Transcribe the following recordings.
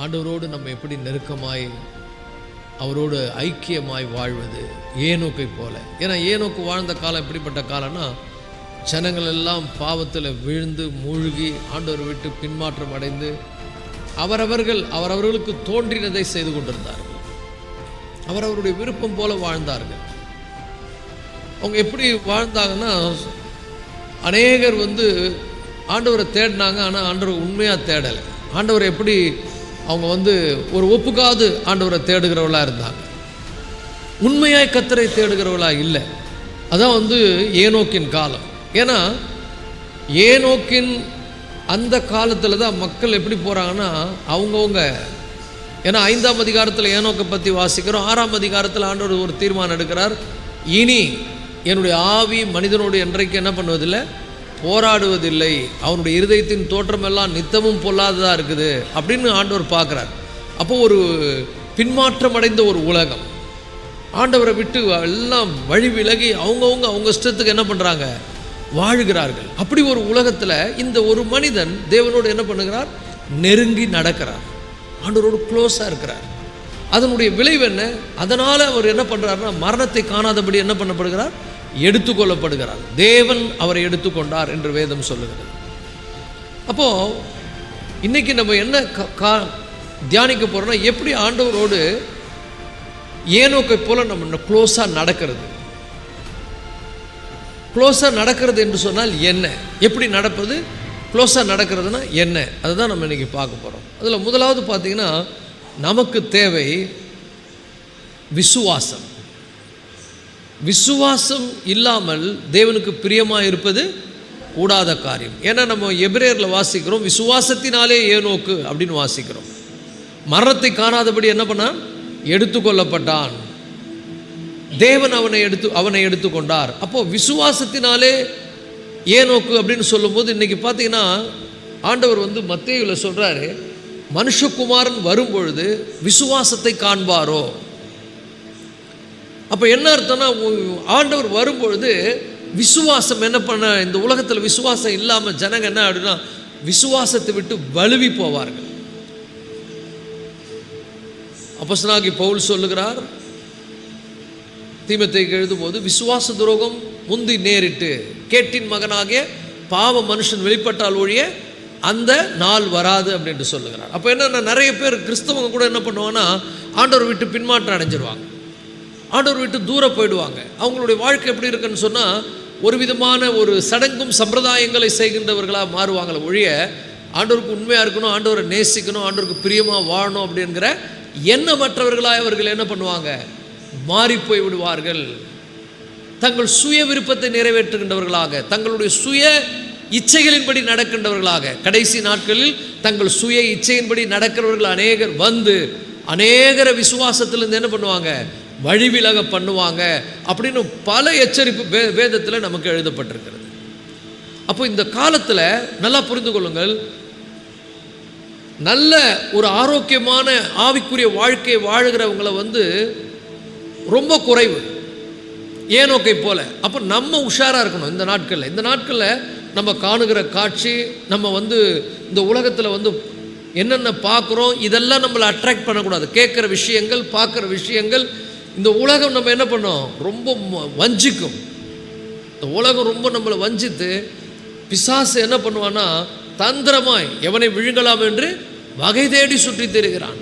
ஆண்டவரோடு நம்ம எப்படி நெருக்கமாய் அவரோடு ஐக்கியமாய் வாழ்வது ஏனோக்கை போல. ஏன்னா ஏனோக்கு வாழ்ந்த காலம் எப்படிப்பட்ட காலம்னா, ஜனங்கள் எல்லாம் பாவத்தில் விழுந்து மூழ்கி ஆண்டவர் விட்டு பின்மாற்றம் அடைந்து அவரவர்களுக்கு தோன்றினதை செய்து கொண்டிருந்தார்கள். அவரவருடைய விருப்பம் போல வாழ்ந்தார்கள். அவங்க எப்படி வாழ்ந்தாங்கன்னா, அநேகர் ஆண்டவரை தேடினாங்க, ஆனால் ஆண்டவர் உண்மையாக தேடலை. ஆண்டவரை எப்படி அவங்க ஒரு ஒப்புக்காது ஆண்டவரை தேடுகிறவளாக இருந்தாங்க, உண்மையாய் கர்த்தரை தேடுகிறவளாக இல்லை. அதான் ஏனோக்கின் காலம். ஏன்னா ஏனோக்கின் அந்த காலத்தில் தான் மக்கள் எப்படி போகிறாங்கன்னா, அவங்கவுங்க, ஏன்னா 5ஆம் அதிகாரத்தில் ஏனோக்கை பற்றி வாசிக்கிறோம். 6ஆம் அதிகாரத்தில் ஆண்டவர் ஒரு தீர்மானம் எடுக்கிறார். இனி என்னுடைய ஆவி மனிதனோடு என்றைக்கு என்ன பண்ணுவதில்லை, போராடுவதில்லை, அவனுடைய இருதயத்தின் தோற்றமெல்லாம் நித்தமும் பொல்லாததாக இருக்குது அப்படின்னு ஆண்டவர் பார்க்குறார். அப்போது ஒரு பின்மாற்றம் அடைந்த ஒரு உலகம், ஆண்டவரை விட்டு எல்லாம் வழி விலகி அவங்க இஷ்டத்துக்கு என்ன பண்ணுறாங்க, வாழுகிறார்கள். அப்படி ஒரு உலகத்தில் இந்த ஒரு மனிதன் தேவனோடு என்ன பண்ணுகிறார், நெருங்கி நடக்கிறார், ஆண்டவரோடு க்ளோஸாக இருக்கிறார். அதனுடைய விளைவு என்ன? அதனால் அவர் என்ன பண்ணுறாருன்னா, மரணத்தை காணாதபடி என்ன பண்ணப்படுகிறார், எடுத்துக்கொள்ளப்படுகிறார். தேவன் அவரை எடுத்துக்கொண்டார் என்று வேதம் சொல்லுகிறது. அப்போது இன்றைக்கி நம்ம என்ன தியானிக்க போகிறோம்னா, எப்படி ஆண்டவரோடு ஏனோக்கை போல நம்ம க்ளோஸாக நடக்கிறது. க்ளோஸாக நடக்கிறது என்று சொன்னால் என்ன, எப்படி நடப்பது, க்ளோஸாக நடக்கிறதுனா என்ன, அதுதான் நம்ம இன்றைக்கி பார்க்க போகிறோம். அதில் முதலாவது பார்த்திங்கன்னா, நமக்கு தேவை விசுவாசம். விசுவாசம் இல்லாமல் தேவனுக்கு பிரியமாக இருப்பது கூடாத காரியம். ஏன்னா நம்ம எபிரேயரில் வாசிக்கிறோம், விசுவாசத்தினாலே ஏனோக்கு அப்படின்னு வாசிக்கிறோம். மரணத்தை காணாதபடி என்ன பண்ணான், எடுத்துக்கொள்ளப்பட்டான். தேவன் அவனை எடுத்துக்கொண்டார். அப்போது விசுவாசத்தினாலே ஏனோக்கு அப்படின்னு சொல்லும்போது, இன்றைக்கி பார்த்தீங்கன்னா ஆண்டவர் மத்தேயுவில் சொல்கிறாரு, மனுஷகுமாரன் வரும்பொழுது விசுவாசத்தை காண்பாரோ. அப்போ என்ன அர்த்தம்னா, ஆண்டவர் வரும்பொழுது விசுவாசம் என்ன பண்ண, இந்த உலகத்தில் விசுவாசம் இல்லாமல் ஜனங்க என்ன அப்படின்னா விசுவாசத்தை விட்டு வலுவி போவார்கள். அப்போஸ்தலனாகிய பவுல் சொல்லுகிறார், தீமோத்தேயுக்கு எழுதும்போது, விசுவாச துரோகம் முந்தி நேரிட்டு கேட்டின் மகனாகிய பாவ மனுஷன் வெளிப்பட்டால் ஒழிய அந்த நாள் வராது அப்படின்ட்டு சொல்லுகிறார். அப்போ என்னென்ன, நிறைய பேர் கிறிஸ்தவங்க கூட என்ன பண்ணுவாங்கன்னா, ஆண்டவர் விட்டு பின்மாற்றம் அடைஞ்சிருவாங்க, ஆண்டவர் விட்டு தூரம் போயிடுவாங்க. அவங்களுடைய வாழ்க்கை எப்படி இருக்குன்னு சொன்னால், ஒரு விதமான ஒரு சடங்கும் சம்பிரதாயங்களை செய்கின்றவர்களாக மாறுவாங்களே ஒழிய, ஆண்டவருக்கு உண்மையாக இருக்கணும், ஆண்டவரை நேசிக்கணும், ஆண்டவருக்கு பிரியமாக வாழணும் அப்படிங்கிற எண்ணமற்றவர்களாக அவர்கள் என்ன பண்ணுவாங்க, மாறி போய் விடுவார்கள். தங்கள் சுய விருப்பத்தை நிறைவேற்றுகின்றவர்களாக, தங்களுடைய சுய இச்சைகளின்படி நடக்கின்றவர்களாக, கடைசி நாட்களில் தங்கள் சுய இச்சையின்படி நடக்கிறவர்கள் அநேகர் அநேகர விசுவாசத்திலிருந்து என்ன பண்ணுவாங்க, வழிவிலக பண்ணுவாங்க அப்படின்னு பல எச்சரிப்பு வேதத்தில் நமக்கு எழுதப்பட்டிருக்கிறது. அப்போ இந்த காலத்தில் நல்லா புரிந்து கொள்ளுங்கள், நல்ல ஒரு ஆரோக்கியமான ஆவிக்குரிய வாழ்க்கையை வாழுகிறவங்களை ரொம்ப குறைவு, ஏனோக்கை போல. அப்போ நம்ம உஷாராக இருக்கணும். இந்த நாட்களில் நம்ம காணுகிற காட்சி, நம்ம இந்த உலகத்தில் என்னென்ன பார்க்குறோம், இதெல்லாம் நம்மளை அட்ராக்ட் பண்ணக்கூடாது. கேட்குற விஷயங்கள், பார்க்குற விஷயங்கள், இந்த உலகம் நம்ம என்ன பண்ணோம், ரொம்ப வஞ்சிக்கும். இந்த உலகம் ரொம்ப நம்மளை வஞ்சித்து, பிசாசு என்ன பண்ணுவான்னா, தந்திரமாய் எவனை விழுங்கலாம் என்று வகை தேடி சுற்றி திரிகிறான்.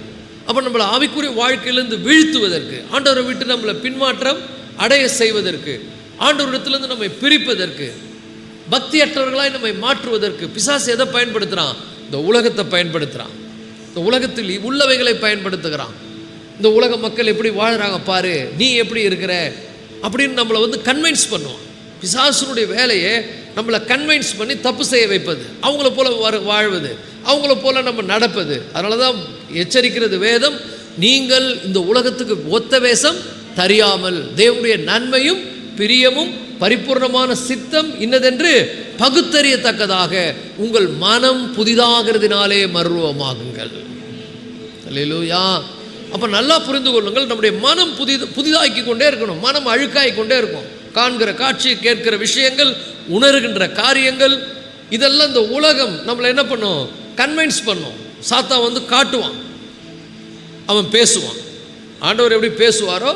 அப்போ நம்மளை ஆவிக்குரிய வாழ்க்கையிலேருந்து வீழ்த்துவதற்கு, ஆண்டவரை விட்டு நம்மளை பின்மாற்றம் அடைய செய்வதற்கு, ஆண்டவரிடத்திலிருந்து நம்மை பிரிப்பதற்கு, பக்தியற்றவர்களாய் நம்மை மாற்றுவதற்கு பிசாசு எதை பயன்படுத்துகிறான், இந்த உலகத்தை பயன்படுத்துகிறான். இந்த உலகத்தில் உள்ளவைகளை பயன்படுத்துகிறான். இந்த உலக மக்கள் எப்படி வாழ்கிறாங்க பாரு, நீ எப்படி இருக்கிற அப்படின்னு நம்மளை கன்வின்ஸ் பண்ணுவான். பிசாசுனுடைய வேலையை நம்மளை கன்வின்ஸ் பண்ணி தப்பு செய்ய வைப்பது, அவங்கள போல வாழ்வது, அவங்கள போல நம்ம நடப்பது. அதனால தான் எச்சரிக்கிறது வேதம், நீங்கள் இந்த உலகத்துக்கு ஒத்த வேஷம் தெரியாமல் தேவனுடைய நன்மையும் பிரியமும் பரிபூர்ணமான சித்தம் இன்னதென்று பகுத்தறியத்தக்கதாக உங்கள் மனம் புதிதாகிறதுனாலே மறுரூபமாகுங்கள். அல்லேலூயா. அப்போ நல்லா புரிந்து கொள்ளுங்கள், நம்முடைய மனம் புதிதாக்கி கொண்டே இருக்கணும். மனம் அழுக்காகி கொண்டே இருக்கும். காண்கிற காட்சி, கேட்கிற விஷயங்கள், உணர்கின்ற காரியங்கள், இதெல்லாம் இந்த உலகம் நம்மளை என்ன பண்ணும், கன்வின்ஸ் பண்ணும். சாத்தான் காட்டுவான். அவன் பேசுவான். ஆண்டவர் எப்படி பேசுவாரோ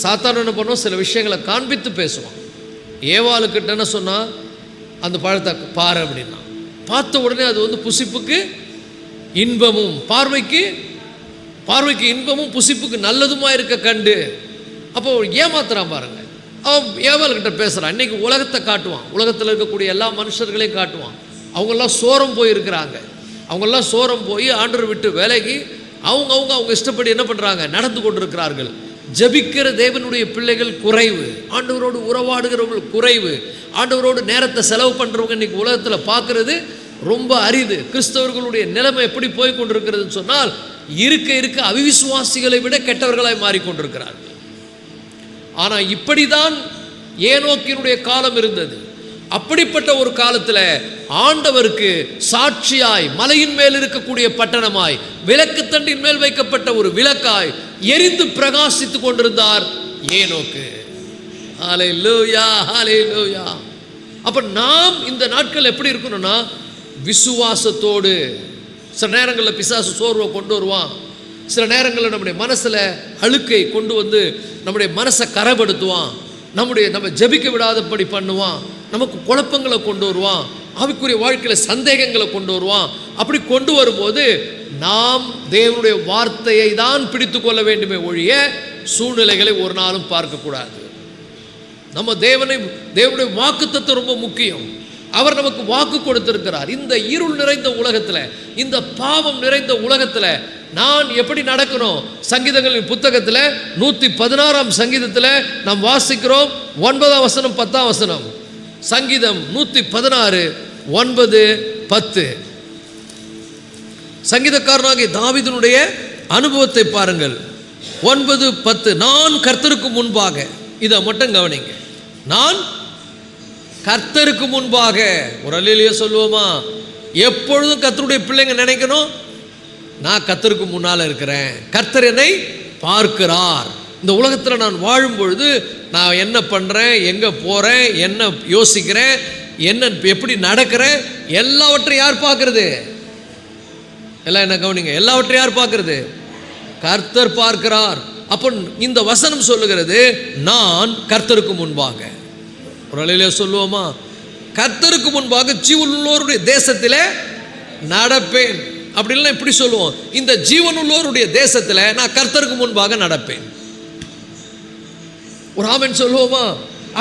சாத்தான் என்ன பண்ணுவோம், சில விஷயங்களை காண்பித்து பேசுவான். ஏவாளுக்கிட்ட என்ன சொன்னால், அந்த பழத்தை பாரு அப்படின்னா, பார்த்த உடனே அது வந்து புசிப்புக்கு இன்பமும் பார்வைக்கு இன்பமும் புசிப்புக்கு நல்லதுமாக இருக்க கண்டு. அப்போ ஏமாத்துறான் பாருங்க. அவன் ஏவாள்கிட்ட பேசுகிறான். இன்றைக்கி உலகத்தை காட்டுவான், உலகத்தில் இருக்கக்கூடிய எல்லா மனுஷர்களையும் காட்டுவான். அவங்கெல்லாம் சோரம் போயிருக்கிறாங்க. அவங்கெல்லாம் சோரம் போய் ஆண்டவர் விட்டு விலகி அவங்க இஷ்டப்படி என்ன பண்ணுறாங்க, நடந்து கொண்டிருக்கிறார்கள். ஜபிக்கிற தேவனுடைய பிள்ளைகள் குறைவு, ஆண்டவரோடு உறவாடுகிறவர்கள் குறைவு, ஆண்டவரோடு நேரத்தை செலவு பண்ணுறவங்க இன்றைக்கி உலகத்தில் பார்க்குறது ரொம்ப அரிது. கிறிஸ்தவர்களுடைய நிலைமை எப்படி போய் கொண்டிருக்கிறதுன்னு சொன்னால், இருக்க அவிவிசுவாசிகளை விட கெட்டவர்களாய் மாறிக்கொண்டிருக்கிறார்கள். ஆனால் இப்படி தான் ஏனோக்கினுடைய காலம் இருந்தது. அப்படிப்பட்ட ஒரு காலத்தில் ஆண்டவருக்கு சாட்சியாய் மலையின் மேல் இருக்கக்கூடிய பட்டணமாய் விளக்குத்தண்டின் மேல் வைக்கப்பட்ட ஒரு விளக்காய் எரிந்து பிரகாசித்து கொண்டிருந்தார் ஏனோக்கு. ஹல்லேலூயா, ஹல்லேலூயா. அப்ப நாம் இந்த நாட்கள் எப்படி இருக்கணும்னா, விசுவாசத்தோடு. சில நேரங்களில் பிசாசு சோர்வை கொண்டு வருவான், சில நேரங்களில் நம்முடைய மனசில் அழுக்கை கொண்டு வந்து நம்முடைய மனசை கரைப்படுத்துவான், நம்ம ஜபிக்க விடாதபடி பண்ணுவான், நமக்கு குழப்பங்களை கொண்டு வருவான், ஆவிக்குரிய வாழ்க்கையில் சந்தேகங்களை கொண்டு வருவான். அப்படி கொண்டு வரும்போது நாம் தேவனுடைய வார்த்தையை தான் பிடித்து கொள்ள வேண்டுமே ஒழிய சூழ்நிலைகளை ஒரு நாளும் பார்க்கக்கூடாது. நம்ம தேவனுடைய வாக்குத்தத்தம் ரொம்ப முக்கியம். அவர் நமக்கு வாக்கு கொடுத்திருக்கிறார். இந்த இருள் நிறைந்த உலகத்தில், இந்த பாவம் நிறைந்த உலகத்தில் நான் எப்படி நடக்கணும்? சங்கீதங்களின் புத்தகத்தில் 116 சங்கீதத்தில் நாம் வாசிக்கிறோம், 9 வசனம் 10 வசனம். சங்கீதம் 116 9 10. சங்கீதக்காரனாகிய தாவீதினுடைய அனுபவத்தை பாருங்கள். 9 10. நான் கர்த்தருக்கு முன்பாக, இதை மட்டும் கவனிங்க, நான் கர்த்தருக்கு முன்பாக. ஒரு அல்லேலூயா சொல்லுவோமா? எப்பொழுதும் கர்த்தருடைய பிள்ளைங்க நினைக்கணும், நான் கர்த்தருக்கு முன்னால் இருக்கிறேன், கர்த்தர் என்னை பார்க்கிறார். இந்த உலகத்தில் நான் வாழும் பொழுது நான் என்ன பண்ணுறேன், எங்கே போகிறேன், என்ன யோசிக்கிறேன், என்ன எப்படி நடக்கிறேன், எல்லாவற்றையும் யார் பார்க்கறது? எல்லாம் என்ன கவனிங்க, எல்லாவற்றையும் யார் பார்க்கறது? கர்த்தர் பார்க்கிறார். அப்போ இந்த வசனம் சொல்லுகிறது, நான் கர்த்தருக்கு முன்பாக. ஒரு அல்லேலூயா சொல்லுவோமா? கர்த்தருக்கு முன்பாக ஜீவனுள்ளோருடைய தேசத்திலே நடப்பேன். அப்படின்லாம் இப்படி சொல்லுவோம், இந்த ஜீவனுள்ளோருடைய தேசத்தில் நான் கர்த்தருக்கு முன்பாக நடப்பேன். ஒரு ஆமென் சொல்லுவோமா?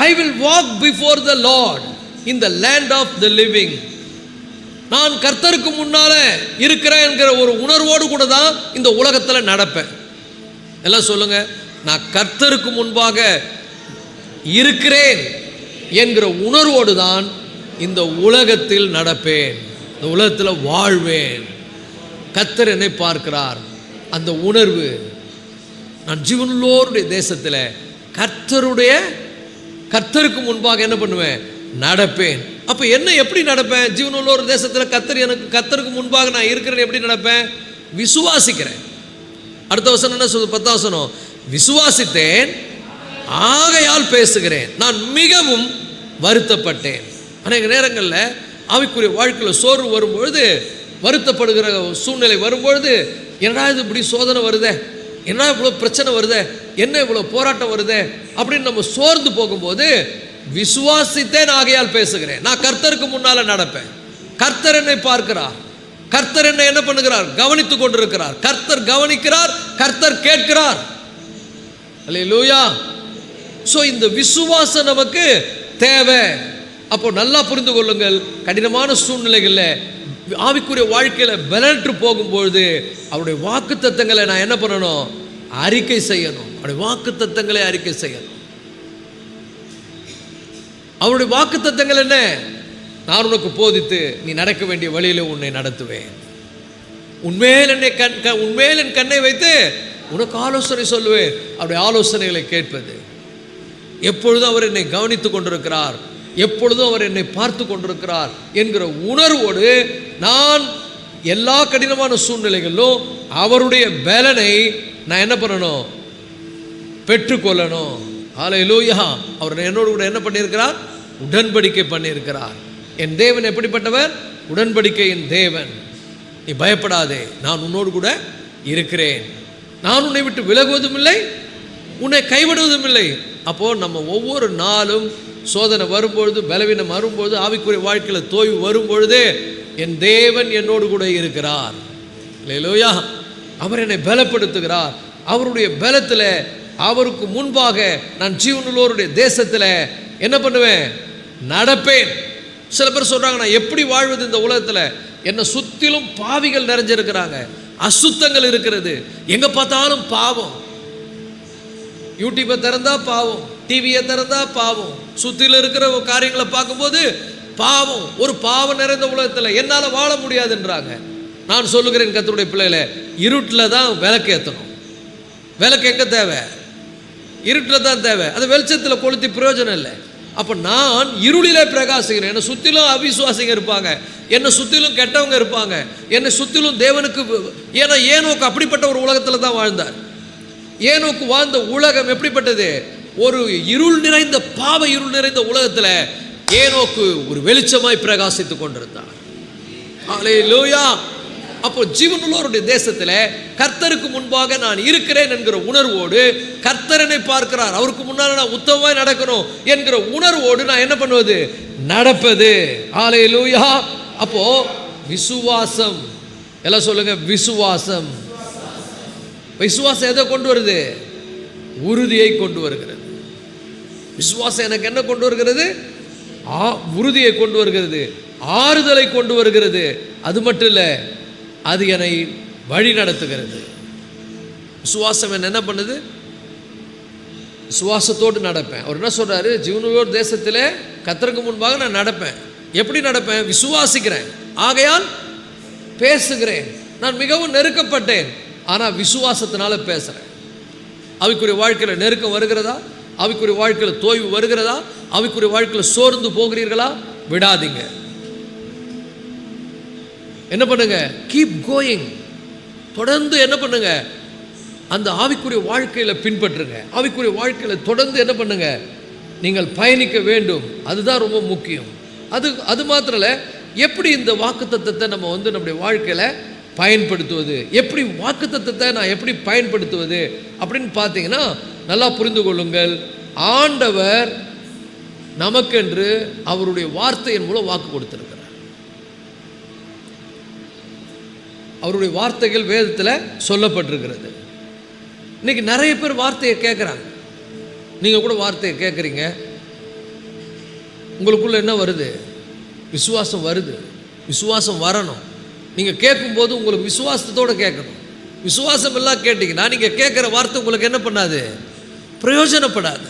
I will walk before the Lord in the land of the living. நான் கர்த்தருக்கு முன்னால இருக்கிறேன் என்கிற ஒரு உணர்வோடு கூட தான் இந்த உலகத்தில் நடப்பேன். எல்லாம் சொல்லுங்க, நான் கர்த்தருக்கு முன்பாக இருக்கிறேன் என்கிற உணர்வோடு தான் இந்த உலகத்தில் நடப்பேன், இந்த உலகத்தில் வாழ்வேன். கர்த்தர் என்னை பார்க்கிறார். அந்த உணர்வு, நான் ஜீவனுள்ளோருடைய தேசத்தில் கர்த்தருக்கு முன்பாக என்ன பண்ணுவேன்? நடப்பேன். அப்போ என்ன எப்படி நடப்பேன்? ஜீவனுள்ளோர் தேசத்தில் கர்த்தருக்கு முன்பாக நான் இருக்கிறேன். எப்படி நடப்பேன்? விசுவாசிக்கிறேன். அடுத்த வசனம் என்ன சொல்லுது? 10 வசனம். விசுவாசித்தேன், ஆகையால் பேசுகிறேன், நான் மிகவும் வருத்தப்பட்டேன். அநேக நேரங்களில் ஆவிக்குரிய வாழ்க்கையில் சோர்வு வரும்பொழுது, வருத்தப்படுகிற சூழ்நிலை வரும்பொழுது, என்னடா இது இப்படி சோதனை வருதே, என்ன இவ்வளோ பிரச்சனை வருதே, என்ன இவ்வளோ போராட்டம் வருதே அப்படின்னு நம்ம சோர்ந்து போகும்போது, விசுவாசித்தேன் ஆகையால் பேசுகிறேன், நான் கர்த்தருக்கு முன்னால் நடப்பேன், கர்த்தர் என்னை பார்க்கிறார், கர்த்தர் என்னை என்ன பண்ணுகிறார்? கவனித்துக் கொண்டிருக்கிறார். கர்த்தர் கவனிக்கிறார், கர்த்தர் கேட்கிறார். அல்லேலூயா. ஸோ இந்த விசுவாசம் நமக்கு தேவை. அப்போ நல்லா புரிந்து கொள்ளுங்கள், கடினமான சூழ்நிலைகளில் ஆவிக்குரிய வாழ்க்கையில் பலனற்று போகும்பொழுது அவருடைய வாக்கு தத்தங்களை நான் என்ன பண்ணணும்? அறிக்கை செய்யணும். அவருடைய வாக்கு தத்தங்களை அறிக்கை செய்யணும். அவருடைய வாக்கு தத்தங்கள் என்ன? நான் உனக்கு போதித்து நீ நடக்க வேண்டிய வழியில் உன்னை நடத்துவேன், உன்மேல் என் கண்ணை வைத்து உனக்கு ஆலோசனை சொல்லுவேன். அவருடைய ஆலோசனைகளை கேட்பது. எப்பொழுதும் அவர் என்னை கவனித்துக் கொண்டிருக்கிறார், எப்பொழுதும் அவர் என்னை பார்த்து கொண்டிருக்கிறார் என்கிற உணர்வோடு நான் எல்லா கடினமான சூழ்நிலைகளிலும் அவருடைய பலனை நான் என்ன பண்ணணும்? பெற்றுக்கொள்ளணும். ஹல்லேலூயா. அவர் என்னோடு கூட என்ன பண்ணியிருக்கிறார்? உடன்படிக்கை பண்ணியிருக்கிறார். என் தேவன் எப்படிப்பட்டவர்? உடன்படிக்கையின் தேவன். நீ பயப்படாதே, நான் உன்னோடு கூட இருக்கிறேன். நான் உன்னை விட்டு விலகுவதும் இல்லை, உன்னை கைவிடுவதும் இல்லை. அப்போது நம்ம ஒவ்வொரு நாளும் சோதனை வரும்பொழுது, பலவீனம் வரும்பொழுது, ஆவிக்குரிய வாழ்க்கையில் தோய்வு வரும்பொழுது என் தேவன் என்னோடு கூட இருக்கிறார். அல்லேலூயா. அவர் என்னை பலப்படுத்துகிறார். அவருடைய பலத்தில், அவருக்கு முன்பாக நான் ஜீவனுள்ளோருடைய தேசத்தில் என்ன பண்ணுவேன்? நடப்பேன். சில பேர் சொல்கிறாங்க, நான் எப்படி வாழ்வது இந்த உலகத்தில்? என்னை சுற்றிலும் பாவிகள் நிறைஞ்சிருக்கிறாங்க, அசுத்தங்கள் இருக்கிறது, எங்கே பார்த்தாலும் பாவம். யூடியூப்பை திறந்தா பாவம், டிவியை திறந்தா பாவம், சுற்றில இருக்கிற காரியங்களை பார்க்கும்போது பாவம். ஒரு பாவம் நிறைந்த உலகத்தில் என்னால் வாழ முடியாதுன்றாங்க. நான் சொல்லுகிறேன், கர்த்தருடைய பிள்ளைகளை, இருட்டில் தான் விளக்கு ஏற்றணும். விளக்கு எங்கே தேவை? இருட்டில் தான் தேவை. அது வெளிச்சத்தில் கொளுத்தி பிரயோஜனம் இல்லை. அப்போ நான் இருளிலே பிரகாசிக்கிறேன். என்னை சுற்றிலும் அவிசுவாசிங்க இருப்பாங்க, என்னை சுற்றிலும் கெட்டவங்க இருப்பாங்க, என்னை சுற்றிலும் தேவனுக்கு. ஏன்னா ஏனோக்கு அப்படிப்பட்ட ஒரு உலகத்தில் தான் வாழ்ந்தார். ஏனோக்கு வாழ்ந்த உலகம் எப்படிப்பட்டது? ஒரு இருள் நிறைந்த, பாவ இருள் நிறைந்த உலகத்தில் ஏனோக்கு ஒரு வெளிச்சமாய் பிரகாசித்து கொண்டிருந்தார். அல்லேலூயா. அப்போ ஜீவனுள்ளோருடைய தேசத்தில் கர்த்தருக்கு முன்பாக நான் இருக்கிறேன் என்கிற உணர்வோடு, கர்த்தரனை பார்க்கிறார், அவருக்கு முன்னால் நான் உத்தமமாய் நடக்கணும் என்கிற உணர்வோடு நான் என்ன பண்ணுவது? நடப்பது. அல்லேலூயா. அப்போ விசுவாசம், எல்லாம் சொல்லுங்க, விசுவாசம். விசுவாசம் எதை கொண்டு வருது? உறுதியை கொண்டு வருகிறது. விசுவாசம் எனக்கு என்ன கொண்டு வருகிறது? உறுதியை கொண்டு வருகிறது, ஆறுதலை கொண்டு வருகிறது. அது மட்டும் இல்லை, அது என்னை வழி நடத்துகிறது. விசுவாசம் என்ன பண்ணுது? விசுவாசத்தோடு நடப்பேன். அவர் என்ன சொல்றாரு? ஜீவனுள்ளோர் தேசத்திலே கர்த்தருக்கு முன்பாக நான் நடப்பேன். எப்படி நடப்பேன்? விசுவாசிக்கிறேன், ஆகையால் பேசுகிறேன். நான் மிகவும் நெருக்கப்பட்டேன், ஆனால் விசுவாசத்தினால பேசுகிறேன். ஆவிக்குரிய வாழ்க்கையில் நெருக்கம் வருகிறதா? ஆவிக்குரிய வாழ்க்கையில் தோய்வு வருகிறதா? ஆவிக்குரிய வாழ்க்கையில் சோர்ந்து போகிறீர்களா? விடாதீங்க. என்ன பண்ணுங்க? Keep going. தொடர்ந்து என்ன பண்ணுங்க? அந்த ஆவிக்குரிய வாழ்க்கையில் பின்பற்றுங்க. ஆவிக்குரிய வாழ்க்கையில் தொடர்ந்து என்ன பண்ணுங்க? நீங்கள் பயணிக்க வேண்டும். அதுதான் ரொம்ப முக்கியம். அது மாத்திரம் இல்லை, எப்படி இந்த வாக்குத்தத்தத்தை நம்ம நம்முடைய வாழ்க்கையில் பயன்படுத்துவது, எப்படி வாக்குத்தத்தத்தை நான் எப்படி பயன்படுத்துவது அப்படின்னு பார்த்தீங்கன்னா, நல்லா புரிந்து கொள்ளுங்கள். ஆண்டவர் நமக்கென்று அவருடைய வார்த்தையின் மூலம் வாக்கு கொடுத்திருக்கிறார். அவருடைய வார்த்தைகள் வேதத்தில் சொல்லப்பட்டிருக்கிறது. இன்னைக்கு நிறைய பேர் வார்த்தையை கேட்குறாங்க. நீங்கள் கூட வார்த்தையை கேட்குறீங்க. உங்களுக்குள்ள என்ன வருது? விசுவாசம் வருது. விசுவாசம் வரணும். நீங்கள் கேட்கும்போது உங்களுக்கு விசுவாசத்தோடு கேட்கணும். விசுவாசம் எல்லாம் கேட்டிங்கன்னா நீங்கள் கேட்குற வார்த்தை உங்களுக்கு என்ன பண்ணாது? பிரயோஜனப்படாது.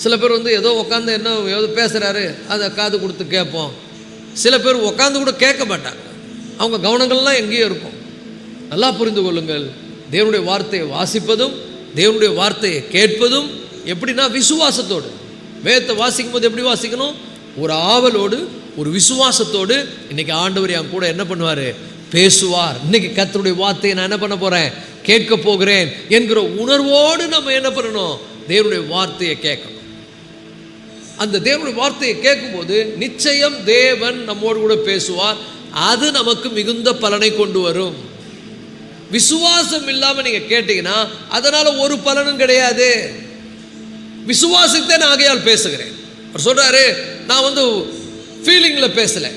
சில பேர் ஏதோ உட்காந்து ஏதோ பேசுகிறாரு, அதை காது கொடுத்து கேட்போம். சில பேர் உட்காந்து கூட கேட்க மாட்டாங்க. அவங்க கவனங்கள்லாம் எங்கேயோ இருக்கும். நல்லா புரிந்து கொள்ளுங்கள். தேவனுடைய வார்த்தையை வாசிப்பதும் தேவனுடைய வார்த்தையை கேட்பதும் எப்படின்னா விசுவாசத்தோடு. வேதத்தை வாசிக்கும் போது எப்படி வாசிக்கணும்? ஒரு ஆவலோடு, ஒரு விசுவாசத்தோடு. இன்னைக்கு ஆண்டவர் என் கூட என்ன பண்ணுவார்? பேசுவார். இன்னைக்கு கர்த்தருடைய வார்த்தையை நான் என்ன பண்ண போகிறேன்? கேட்க போகிறேன் என்கிற உணர்வோடு நம்ம என்ன பண்ணணும்? தேவனுடைய வார்த்தையை கேட்கணும். அந்த தேவனுடைய வார்த்தையை கேட்கும்போது நிச்சயம் தேவன் நம்மோடு கூட பேசுவார். அது நமக்கு மிகுந்த பலனை கொண்டு வரும். விசுவாசம் இல்லாமல் நீங்கள் கேட்டீங்கன்னா அதனால் ஒரு பலனும் கிடையாது. விசுவாசித்தேன், ஆகையால் பேசுகிறேன். அவர் சொல்கிறாரு, நான் ஃபீலிங்கில் பேசலை.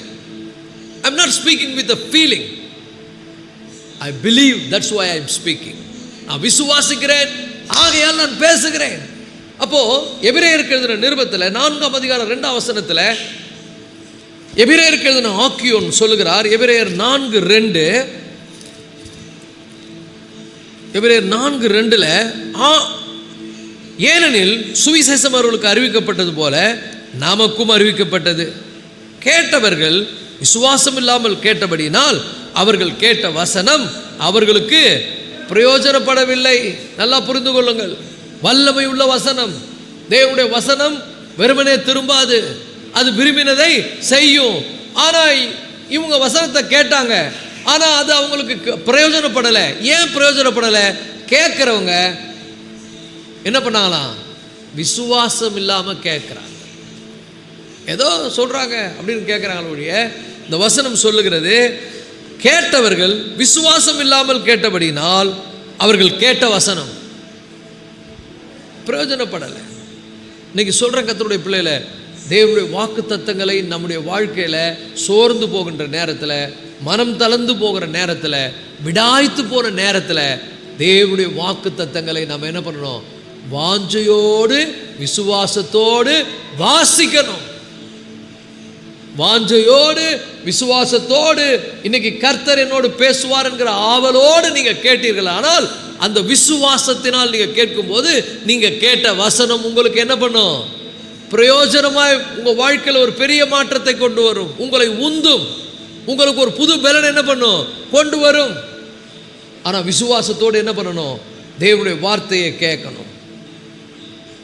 I am not speaking with a feeling. I believe, that's why I am speaking. நான் விசுவாசிக்கிறேன், ஆகையால் நான் பேசுகிறேன். அப்போது எபிரேயருக்கு எழுதின நிருபத்தில் 4ஆம் அதிகாரம் 2ஆம் வசனத்தில் எபிரேயருக்கு எழுதின ஆக்கியோன் சொல்லுகிறார். எபிரேயர் 4:2, எபிரேயர் 4:2 ஏனெனில் சுவிசேஷம் அவர்களுக்கு அறிவிக்கப்பட்டது போல நமக்கும் அறிவிக்கப்பட்டது. கேட்டவர்கள் விசுவாசம் இல்லாமல் கேட்டபடியினால் அவர்கள் கேட்ட வசனம் அவர்களுக்கு பிரயோஜனப்படவில்லை. நல்லா புரிந்து கொள்ளுங்கள். வல்லமை உள்ள வசனம், தேவனுடைய வசனம் வெறுமனே திரும்பாது, அது விரும்பினதை செய்யும். ஆனால் இவங்க வசனத்தை கேட்டாங்க, ஆனால் அது அவங்களுக்கு பிரயோஜனப்படலை. ஏன் பிரயோஜனப்படலை? கேட்குறவங்க என்ன பண்ணாங்களாம்? விசுவாசம் இல்லாமல் கேட்குறாங்க. ஏதோ சொல்கிறாங்க அப்படின்னு கேட்குறாங்களுடைய. இந்த வசனம் சொல்லுகிறது, கேட்டவர்கள் விசுவாசம் இல்லாமல் கேட்டபடினால் அவர்கள் கேட்ட வசனம் பிரயோஜனப்படலை. இன்னைக்கு சொல்கிறேன் கர்த்தருடைய பிள்ளையில, தேவனுடைய வாக்கு தத்தங்களை நம்முடைய வாழ்க்கையில் சோர்ந்து போகின்ற நேரத்தில், மனம் தளர்ந்து போகிற நேரத்தில், விடாய்த்து போன நேரத்தில் தேவனுடைய வாக்கு தத்தங்களை நம்ம என்ன பண்ணணும்? வாஞ்சையோடு விசுவாசத்தோடு வாசிக்கணும். வாஞ்சையோடு விசுவாசத்தோடு இன்னைக்கு கர்த்தர் என்னோடு பேசுவார் என்கிற ஆவலோடு நீங்க கேட்டீர்கள். ஆனால் அந்த விசுவாசத்தினால் நீங்க கேட்கும்போது நீங்க கேட்ட வசனம் உங்களுக்கு என்ன பண்ணும்? பிரயோஜனமாய் உங்க வாழ்க்கையில் ஒரு பெரிய மாற்றத்தை கொண்டு வரும். உங்களை உந்தும். உங்களுக்கு ஒரு புது பலன் என்ன பண்ணும்? கொண்டு வரும். ஆனால் விசுவாசத்தோடு என்ன பண்ணணும்? தேவனுடைய வார்த்தையை கேட்கணும்.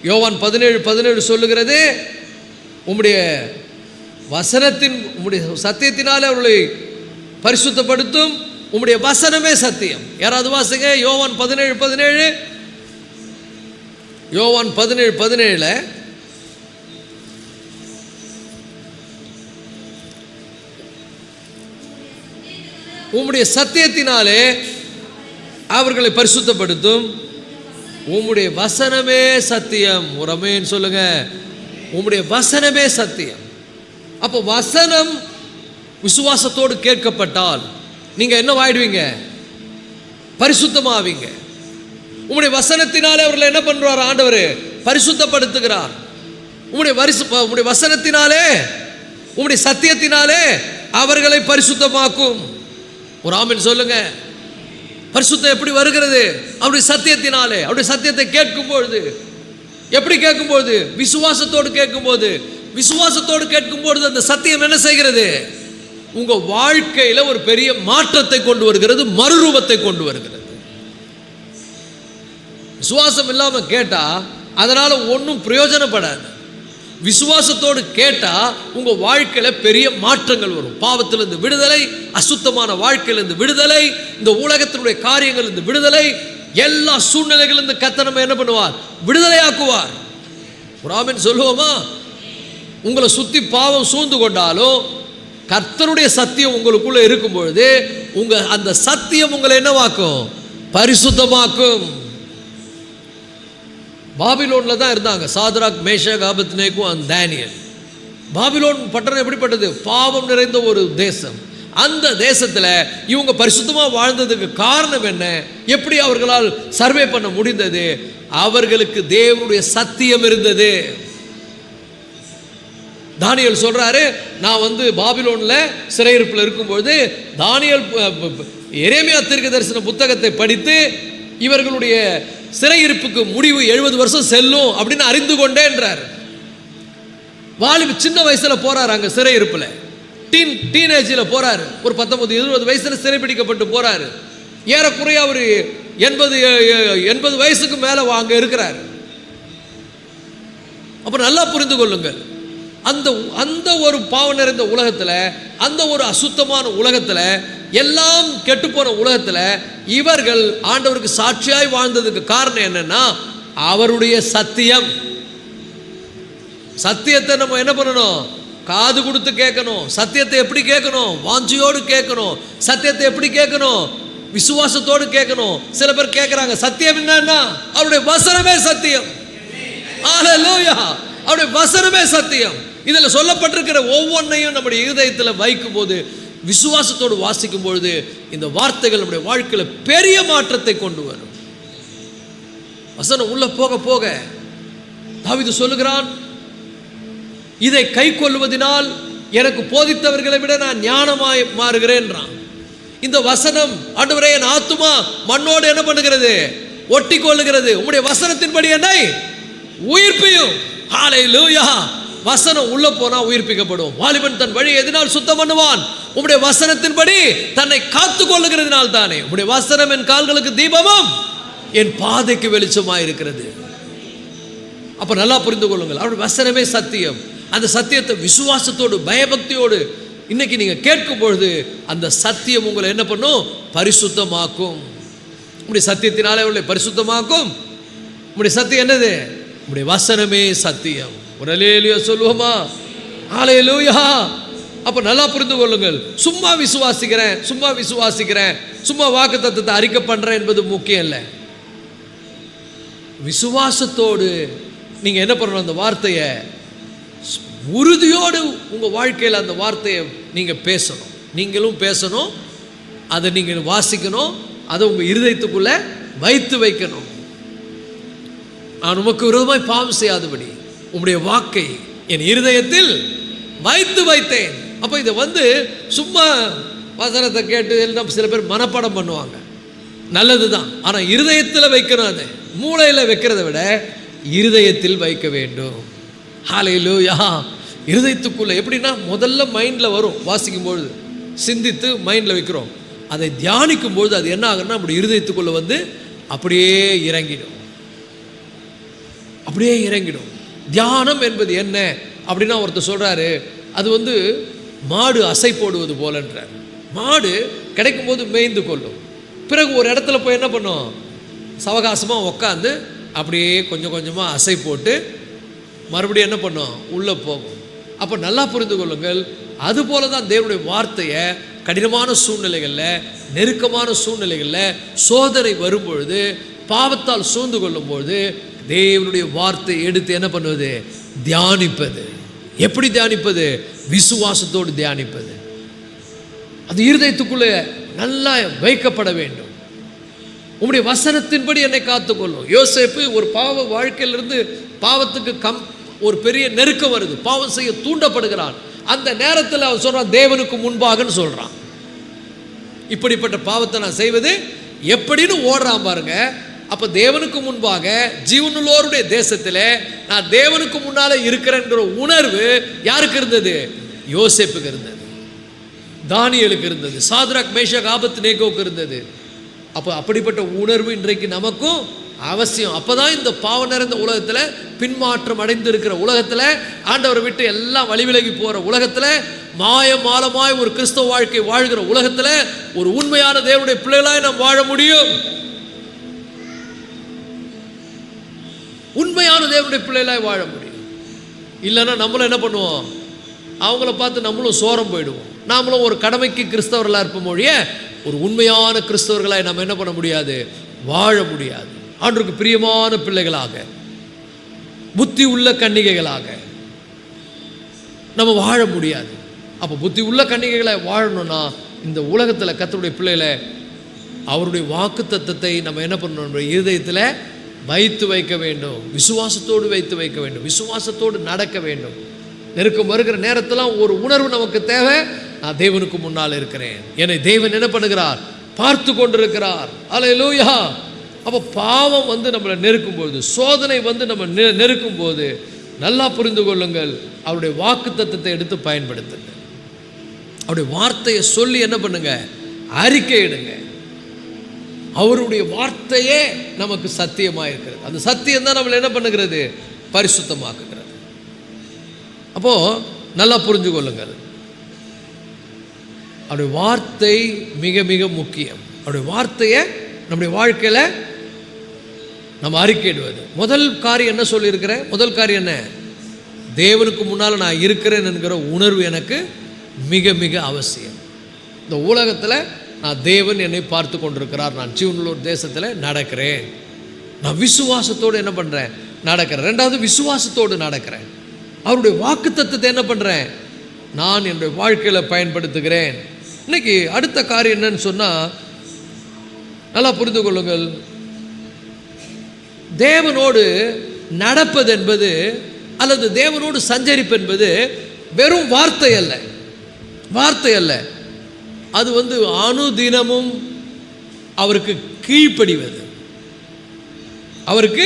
யோவான் 17:17 சொல்லுகிறது, உம்முடைய வசனத்தின் உம்முடைய சத்தியத்தினாலே அவர்களை பரிசுத்தப்படுத்தும், உம்முடைய வசனமே சத்தியம். யாராவது வாசிங்க யோவான் 17:17. யோவான் 17:17 உம்முடைய சத்தியத்தினாலே அவர்களை பரிசுத்தப்படுத்தும், உம்முடைய வசனமே சத்தியம். உரமேன்னு சொல்லுங்க. உம்முடைய வசனமே சத்தியம். அப்போ வசனம் விசுவாசத்தோடு கேட்கப்பட்டால் நீங்க என்ன ஆயிடுவீங்க? பரிசுத்தமாவீங்க. உம்முடைய வசனத்தினாலே அவர்களை என்ன பண்றார்? ஆண்டவர் பரிசுத்தப்படுத்துகிறார். உம்முடைய வசனத்தினாலே, உம்முடைய சத்தியத்தினாலே அவர்களை பரிசுத்தமாக்கும். ஒரு ஆமென் சொல்லுங்க. பரிசுத்தம் எப்படி வருகிறது? அவருடைய சத்தியத்தினாலே. அவருடைய சத்தியத்தை கேட்கும்பொழுது. எப்படி கேட்கும்போது? விசுவாசத்தோடு கேட்கும்போது. விசுவாசத்தோடு கேட்கும்போது அந்த சத்தியம் என்ன செய்கிறது? உங்க வாழ்க்கையில ஒரு பெரிய மாற்றத்தை கொண்டு வருகிறது, மறுரூபத்தை கொண்டு வருகிறது. விசுவாசம் இல்லாம கேட்டா அதனால ஒன்றும் பிரயோஜனப்படாது. விசுவாசத்தோடு கேட்டா உங்க வாழ்க்கையில பெரிய மாற்றங்கள் வரும். பாவத்திலிருந்து விடுதலை, அசுத்தமான வாழ்க்கையிலிருந்து விடுதலை, இந்த உலகத்தினுடைய காரியங்களிலிருந்து விடுதலை, எல்லா சூழ்நிலைகளிலிருந்து கர்த்தர் நம்ம என்ன பண்ணுவார்? விடுதலையாக்குவார். ஒரு ஆமென் சொல்லுவோமா? உங்களை சுத்தி பாவம் சூழ்ந்து கொண்டாலும் கர்த்தருடைய சத்தியம் உங்களுக்குள்ள இருக்கும் பொழுது உங்க அந்த சத்தியம் உங்களை என்னவாக்கும்? பரிசுத்தமாக்கும். பாபிலோன்ல தான் இருந்தாங்க Shadrach, Meshach, Abednego and Daniel. Babylon பட்டணம் எப்படிப்பட்டது? பாவம் நிறைந்த ஒரு தேசம். அந்த தேசத்துல இவங்க பரிசுத்தமா வாழ்ந்ததுக்கு காரணம் என்ன? எப்படி அவர்களால் சர்வே பண்ண முடிந்தது? அவர்களுக்கு தேவனுடைய சத்தியம் இருந்தது. தானியேல் சொல்றாரு, நான் பாபிலோன்ல சிறையிருப்பில் இருக்கும்பொழுது தானியேல் எரேமியா தீர்க்கதரிசன புத்தகத்தை படித்து இவர்களுடைய சிறையிருப்புக்கு முடிவு 70 வருஷம் செல்லும் அப்படின்னு அறிந்து கொண்டேன்றார். வாலிப சின்ன வயசுல போறாரு, அங்க சிறையிருப்புல டீனேஜில் போறாரு. ஒரு 19-20 வயசுல சிறைப்பிடிக்கப்பட்டு போறாரு. ஏறக்குறைய அவர் 80 வயசுக்கு மேல அங்க இருக்கிறார். அப்ப நல்லா புரிந்து கொள்ளுங்கள், அந்த ஒரு பாவம் நிறைந்த உலகத்துல, அந்த ஒரு அசுத்தமான உலகத்துல, எல்லாம் கெட்டுப்போன உலகத்துல இவர்கள் ஆண்டவருக்கு சாட்சியாய் வாழ்ந்ததுக்கு காரணம் என்னன்னா அவருடைய சத்தியம். சத்தியத்தை நம்ம என்ன பண்ணணும்? காது கொடுத்து கேட்கணும். சத்தியத்தை எப்படி கேட்கணும்? வாஞ்சியோடு கேட்கணும். சத்தியத்தை எப்படி கேட்கணும்? விசுவாசத்தோடு கேட்கணும். சில பேர் கேட்கிறாங்க, சத்தியம் என்னன்னா அவருடைய வசனமே சத்தியம். ஹல்லேலூயா! அவருடைய வசனமே சத்தியம். இதில் சொல்லப்பட்டிருக்கிற ஒவ்வொன்றையும் நம்முடைய இருதயத்தில் வைக்கும் போது, விசுவாசத்தோடு வாசிக்கும் பொழுது இந்த வார்த்தைகள் நம்முடைய வாழ்க்கையில் பெரிய மாற்றத்தை கொண்டு வரும். வசனம் உள்ள போக போக தாவீது சொல்லுகிறான், இதை கை கொள்வதனால் எனக்கு போதித்தவர்களை விட நான் ஞானமாய் மாறுகிறேன்றான். இந்த வசனம் ஆண்டவரே என் ஆத்துமா மண்ணோடு என்ன பண்ணுகிறது? ஒட்டி கொள்ளுகிறது. உம்முடைய வசனத்தின்படி என்னை உயிர்ப்பியும். ஹல்லேலூயா! வசனம் உள்ள போனா உயிர்ப்பிக்கப்படும். வாலிபன் தன் வழி எதனால் சுத்தம் பண்ணுவான்? உம்முடைய வசனத்தின்படி தன்னை காத்து கொள்ளுகிறதுனால் தானே. உம்முடைய வசனம் என் கால்களுக்கு தீபமும் என் பாதைக்கு வெளிச்சமாய் இருக்கிறது. அப்ப நல்லா புரிந்து கொள்ளுங்கள், அவருடைய வசனமே சத்தியம். அந்த சத்தியத்தை விசுவாசத்தோடு பயபக்தியோடு இன்னைக்கு நீங்க கேட்கும் பொழுது அந்த சத்தியம் உங்களை என்ன பண்ணும்? பரிசுத்தமாக்கும். உம்முடைய சத்தியத்தினாலே அவர்களை பரிசுத்தமாக்கும். உம்முடைய சத்தியம் என்னது? உம்முடைய வசனமே சத்தியம். ஒரு அல்லேலூயா சொல்லுவோமா? ஹல்லேலூயா! அப்போ நல்லா புரிந்து கொள்ளுங்கள். சும்மா விசுவாசிக்கிறேன், சும்மா விசுவாசிக்கிறேன், சும்மா வாக்குத்தத்தத்தை அறிக்கை பண்ணுறேன் என்பது முக்கியம் இல்லை. விசுவாசத்தோடு நீங்கள் என்ன பண்ணணும், அந்த வார்த்தையை உறுதியோடு உங்கள் வாழ்க்கையில் அந்த வார்த்தையை நீங்கள் பேசணும். நீங்களும் பேசணும், அதை நீங்கள் வாசிக்கணும், அதை உங்கள் இருதயத்துக்குள்ளே வைத்து வைக்கணும். நான் உமக்கு விரோதமாய் பாவம் செய்யாதபடி உம்முடைய வாக்கை என் இருதயத்தில் வைத்து வைத்தேன். அப்போ இதை சும்மா வசனத்தை கேட்டு எல்லாம் சில பேர் மனப்பாடம் பண்ணுவாங்க, நல்லது தான். ஆனால் இருதயத்தில் வைக்கணும். அதை மூளையில் வைக்கிறத விட இருதயத்தில் வைக்க வேண்டும். ஹல்லேலூயா. இருதயத்துக்குள்ளே எப்படின்னா, முதல்ல மைண்டில் வரும், வாசிக்கும்பொழுது சிந்தித்து மைண்டில் வைக்கிறோம். அதை தியானிக்கும்பொழுது அது என்ன ஆகுன்னா, அப்படி இருதயத்துக்குள்ளே அப்படியே இறங்கிடும், அப்படியே இறங்கிடும். தியானம் என்பது என்ன அப்படின்னா, ஒருத்தர் சொல்கிறாரு, அது மாடு அசை போடுவது போலன்றார். மாடு கிடைக்கும் போது மேய்ந்து கொள்ளும், பிறகு ஒரு இடத்துல போய் என்ன பண்ணும், சவகாசமாக உட்காந்து அப்படியே கொஞ்சம் கொஞ்சமாக அசை போட்டு மறுபடியும் என்ன பண்ணும், உள்ளே போகும். அப்போ நல்லா புரிந்து கொள்ளுங்கள், அதுபோல தான் தேவனுடைய வார்த்தையை கடினமான சூழ்நிலைகளில், நெருக்கமான சூழ்நிலைகளில், சோதனை வரும்பொழுது, பாவத்தால் சூழ்ந்து கொள்ளும்பொழுது தேவனுடைய வார்த்தை எடுத்து என்ன பண்ணுவது, தியானிப்பது. எப்படி தியானிப்பது? விசுவாசத்தோடு தியானிப்பது. அது இருதயத்துக்குள்ளே நல்லா வைக்கப்பட வேண்டும். உம்முடைய வசனத்தின்படி என்னை காத்துக்கொள்ளும். யோசேப்பு ஒரு பாவ வாழ்க்கையிலிருந்து பாவத்துக்கு ஒரு பெரிய நெருக்கம் வருது, பாவம் செய்ய தூண்டப்படுகிறான். அந்த நேரத்தில் அவன் சொல்றான், தேவனுக்கு முன்பாகன்னு சொல்றான். இப்படிப்பட்ட பாவத்தை நான் செய்வது எப்படின்னு ஓடுறான் பாருங்க. அப்போ தேவனுக்கு முன்பாக ஜீவனுள்ளோருடைய தேசத்தில் நான் தேவனுக்கு முன்னாலே இருக்கிறேன்ற உணர்வு யாருக்கு இருந்தது? யோசேப்புக்கு இருந்தது, தானியேலுக்கு இருந்தது, சாத்ராக் மேஷாக் ஆபேத்நேகோவுக்கு இருந்தது. அப்போ அப்படிப்பட்ட உணர்வு இன்றைக்கு நமக்கும் அவசியம். அப்போ தான் இந்த பாவம் நிறைந்த உலகத்தில், பின்மாற்றம் அடைந்திருக்கிற உலகத்தில், ஆண்டவரை விட்டு எல்லாம் வழிவிலகி போகிற உலகத்தில், மாயமாலமாய் ஒரு கிறிஸ்தவ வாழ்க்கை வாழ்கிற உலகத்தில் ஒரு உண்மையான தேவனுடைய பிள்ளைகளாய் நாம் வாழ முடியும். உண்மையான தேவனுடைய பிள்ளைகளாய் வாழ முடியும். இல்லைன்னா நம்மளும் என்ன பண்ணுவோம், அவங்கள பார்த்து நம்மளும் சோரம் போயிடுவோம். நாமளும் ஒரு கடமைக்கு கிறிஸ்தவர்களாக இருப்போம் மொழிய, ஒரு உண்மையான கிறிஸ்தவர்களாய் நம்ம என்ன பண்ண முடியாது, வாழ முடியாது. ஆண்டவருக்கு பிரியமான பிள்ளைகளாக, புத்தி உள்ள கன்னிகைகளாக நம்ம வாழ முடியாது. அப்போ புத்தி உள்ள கன்னிகைகளை வாழணும்னா இந்த உலகத்தில் கர்த்தருடைய பிள்ளைகளை அவருடைய வாக்கு தத்தத்தை நம்ம என்ன பண்ணணும், இருதயத்தில் வைத்து வைக்க வேண்டும், விசுவாசத்தோடு வைத்து வைக்க வேண்டும், விசுவாசத்தோடு நடக்க வேண்டும். நெருக்கம் வருகிற நேரத்தில் ஒரு உணர்வு நமக்கு தேவை, நான் தேவனுக்கு முன்னால் இருக்கிறேன், என்னை தேவன் என்ன பண்ணுகிறார், பார்த்து கொண்டிருக்கிறார். அல்லேலூயா. அப்போ பாவம் நம்மளை நெருக்கும் போது, சோதனை நம்ம நெருக்கும் போது நல்லா புரிந்து கொள்ளுங்கள், அவருடைய வாக்கு தத்தத்தை எடுத்து பயன்படுத்துங்க. அவருடைய வார்த்தையை சொல்லி என்ன பண்ணுங்க, அறிக்கையிடுங்க. அவருடைய வார்த்தையே நமக்கு சத்தியமாக இருக்கிறது. அந்த சத்தியம் தான் நம்மளை என்ன பண்ணுகிறது, பரிசுத்தமாக்குகிறது. அப்போ நல்லா புரிஞ்சு கொள்ளுங்கள், அவருடைய வார்த்தை மிக மிக முக்கியம். அவருடைய வார்த்தையை நம்முடைய வாழ்க்கையில் நம்ம அறிக்கையிடுவது. முதல் காரியம் என்ன சொல்லியிருக்கிறேன், முதல் காரியம் என்ன, தேவனுக்கு முன்னால் நான் இருக்கிறேன் என்கிற உணர்வு எனக்கு மிக மிக அவசியம். இந்த உலகத்தில் நான் தேவன் என்னை பார்த்து கொண்டிருக்கிறார், நான் ஜீவனுள்ள தேசத்தில் நடக்கிறேன், நான் விசுவாசத்தோடு என்ன பண்ணுறேன், நடக்கிறேன். ரெண்டாவது, விசுவாசத்தோடு நடக்கிறேன். அவருடைய வாக்கு தத்தத்தை என்ன பண்ணுறேன், நான் என்னுடைய வாழ்க்கையில் பயன்படுத்துகிறேன். இன்னைக்கு அடுத்த காரியம் என்னன்னு சொன்னால், நல்லா புரிந்து கொள்ளுங்கள், தேவனோடு நடப்பது என்பது அல்லது தேவனோடு சஞ்சரிப்பு என்பது வெறும் வார்த்தை அல்ல, வார்த்தை அல்ல. அது அனுதினமும் அவருக்கு கீழ்ப்படிவது, அவருக்கு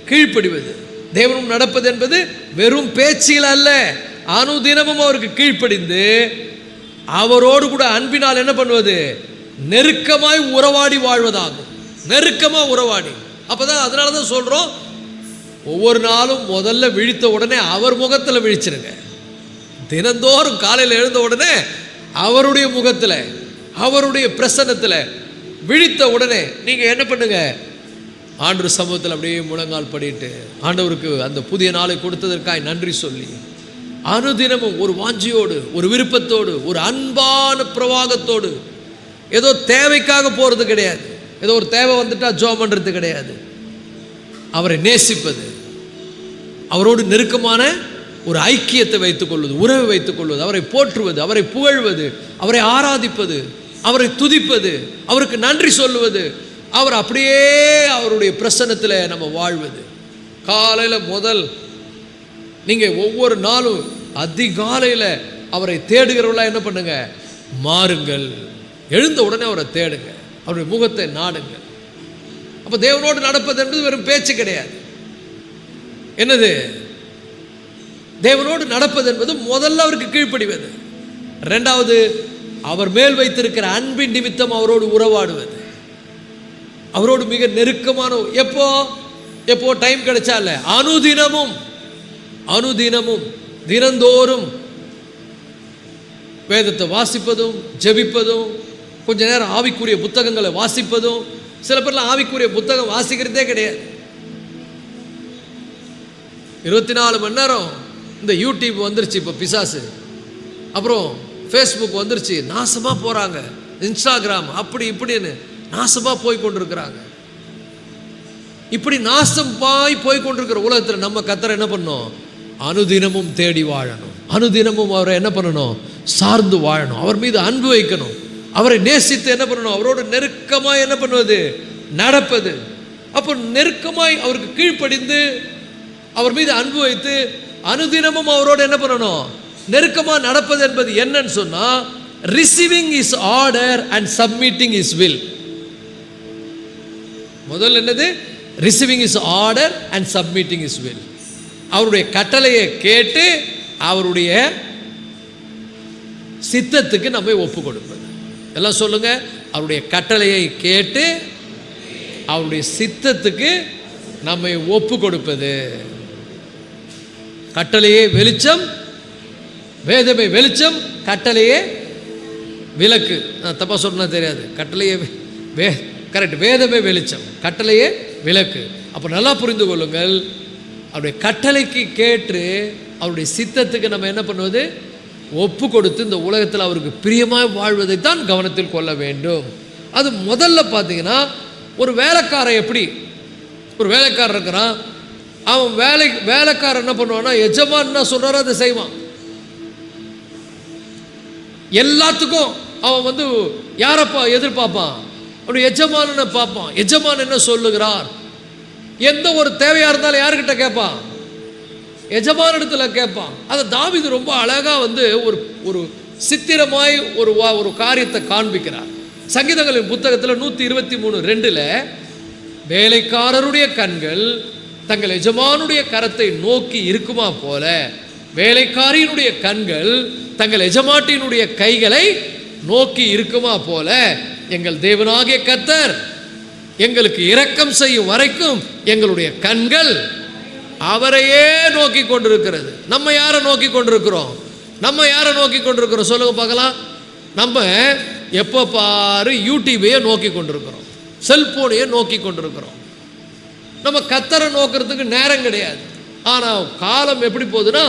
கீழ்ப்படிவது. தேவனும் நடப்பது என்பது வெறும் பேச்சில் அல்ல, அனுதினமும் அவருக்கு கீழ்ப்படிந்து அவரோடு கூட அன்பினால் என்ன பண்ணுவது, நெருக்கமாய் உறவாடி வாழ்வதாகும். நெருக்கமாக உறவாடி. அப்போதான், அதனால தான் சொல்கிறோம், ஒவ்வொரு நாளும் முதல்ல விழித்த உடனே அவர் முகத்தில் விழிச்சிருங்க. தினந்தோறும் காலையில் எழுந்த உடனே அவருடைய முகத்தில், அவருடைய பிரசன்னத்தில் விழித்த உடனே நீங்கள் என்ன பண்ணுங்க, ஆண்டவர் சமூகத்தில் அப்படியே முழங்கால் படிட்டு ஆண்டவருக்கு அந்த புதிய நாளை கொடுத்ததற்காக நன்றி சொல்லி, அனுதினமும் ஒரு வாஞ்சியோடு, ஒரு விருப்பத்தோடு, ஒரு அன்பான பிரவாகத்தோடு, ஏதோ தேவைக்காக போகிறது கிடையாது, ஏதோ ஒரு தேவை வந்துட்டா ஜெபம் பண்ணுறது கிடையாது. அவரை நேசிப்பது, அவரோடு நெருக்கமான ஒரு ஐக்கியத்தை வைத்துக் கொள்வது, உறவை வைத்துக் கொள்வது, அவரை போற்றுவது, அவரை புகழ்வது, அவரை ஆராதிப்பது, அவரை துதிப்பது, அவருக்கு நன்றி சொல்லுவது, அவர் அப்படியே அவருடைய பிரசன்னத்தில் நம்ம வாழ்வது. காலையில் முதல் நீங்கள் ஒவ்வொரு நாளும் அதிகாலையில் அவரை தேடுகிறவர்களாக என்ன பண்ணுங்க, மாறுங்கள். எழுந்த உடனே அவரை தேடுங்க, அவருடைய முகத்தை நாடுங்கள். அப்போ தேவனோடு நடப்பது என்பது வெறும் பேச்சு கிடையாது. என்னது? தேவனோடு நடப்பது என்பது முதல்ல அவருக்கு கீழ்ப்படிவது, ரெண்டாவது அவர் மேல் வைத்திருக்கிற அன்பின் நிமித்தம் அவரோடு உறவாடுவது, அவரோடு மிக நெருக்கமான, எப்போ எப்போ டைம் கிடைச்சா இல்லை, அனுதினமும் அனுதினமும் தினந்தோறும் வேதத்தை வாசிப்பதும் ஜெபிப்பதும், கொஞ்ச நேரம் ஆவிக்குரிய புத்தகங்களை வாசிப்பதும். சில பேர்லாம் ஆவிக்குரிய புத்தகம் வாசிக்கிறதே கிடையாது. 24 மணி நேரம் இந்த யூடியூப் வந்துருச்சு, இப்போ பிசாசு, அப்புறம் ஃபேஸ்புக் வந்துருச்சு, நாசமாக போகிறாங்க. இன்ஸ்டாகிராம் அப்படி இப்படின்னு நாசமாக போய் கொண்டிருக்கிறாங்க. இப்படி நாசம் போய் கொண்டிருக்கிற உலகத்தில் நம்ம கர்த்தரை என்ன பண்ணணும்? அனுதினமும் தேடி வாழணும். அனுதினமும் அவரை என்ன பண்ணணும்? சார்ந்து வாழணும். அவர் மீது அன்பு வைக்கணும். அவரை நேசித்து என்ன பண்ணணும்? அவரோடு நெருக்கமாய் என்ன பண்ணுவது? நடப்பது. அப்போ நெருக்கமாய் அவருக்கு கீழ்ப்படிந்து அவர் மீது அன்பு வைத்து அனுதினமும் அவரோடு என்ன பண்ணணும்? நெருக்கமாக நடப்பது என்பது என்னன்னு சொன்னால், receiving is order and submitting is will. முதல் என்னது? Receiving is order and submitting is will. அவருடைய கட்டளையை கேட்டு அவருடைய சித்தத்துக்கு நம்மை ஒப்பு கொடுப்பது. எல்லாம் சொல்லுங்க, அவருடைய கட்டளையை கேட்டு அவருடைய சித்தத்துக்கு நம்மை ஒப்பு கொடுப்பது. கட்டளையே வெளிச்சம், வேதமே வெளிச்சம், கட்டளையே விளக்கு. நான் தப்பா சொன்னா தெரியாது, கட்டளையே கரெக்ட், வேதமே வெளிச்சம், கட்டளையே விளக்கு. அப்போ நல்லா புரிந்து கொள்ளுங்கள், அவருடைய கட்டளைக்கு கேட்டு அவருடைய சித்தத்துக்கு நம்ம என்ன பண்ணுவது? ஒப்பு கொடுத்து இந்த உலகத்தில் அவருக்கு பிரியமாக வாழ்வதை தான் கவனத்தில் கொள்ள வேண்டும். அது முதல்ல பார்த்தீங்கன்னா, ஒரு வேலைக்காரன் எப்படி, ஒரு வேலைக்காரன் இருக்கிறான், அவன் வேலைக்காரன் என்ன பண்ணுவான்னா, எஜமான் என்ன சொல்கிறாரோ அதை செய்வான். எல்லாத்துக்கும் அவன் யாரப்பா எதிர்பார்ப்பான்? அவனுடைய எஜமானனை பார்ப்பான். எஜமான் என்ன சொல்லுகிறார்? எந்த ஒரு தேவையாக இருந்தாலும் யாருக்கிட்ட கேட்பான்? எஜமான இடத்துல கேட்பான். அதை தாவீது ரொம்ப அழகாக ஒரு ஒரு சித்திரமாய் ஒரு காரியத்தை காண்பிக்கிறார். சங்கீதங்களின் புத்தகத்தில் 123:2 வேலைக்காரருடைய கண்கள் தங்கள் எஜமானுடைய கரத்தை நோக்கி இருக்குமா போல, வேலைக்காரியினுடைய கண்கள் தங்கள் எஜமாட்டியினுடைய கைகளை நோக்கி இருக்குமா போல, எங்கள் தேவனாகிய கர்த்தர் எங்களுக்கு இரக்கம் செய்யும் வரைக்கும் எங்களுடைய கண்கள் அவரையே நோக்கி கொண்டிருக்கிறது. நம்ம யாரை நோக்கி கொண்டிருக்கிறோம்? நம்ம யாரை நோக்கி கொண்டிருக்கிறோம் சொல்லுங்க பார்க்கலாம். நம்ம எப்போ பாரு யூடியூபையே நோக்கி கொண்டிருக்கிறோம், செல்போனையே நோக்கி கொண்டிருக்கிறோம். நம்ம கர்த்தரை நோக்கிறதுக்கு நேரம் கிடையாது. ஆனால் காலம் எப்படி போகுதுன்னா,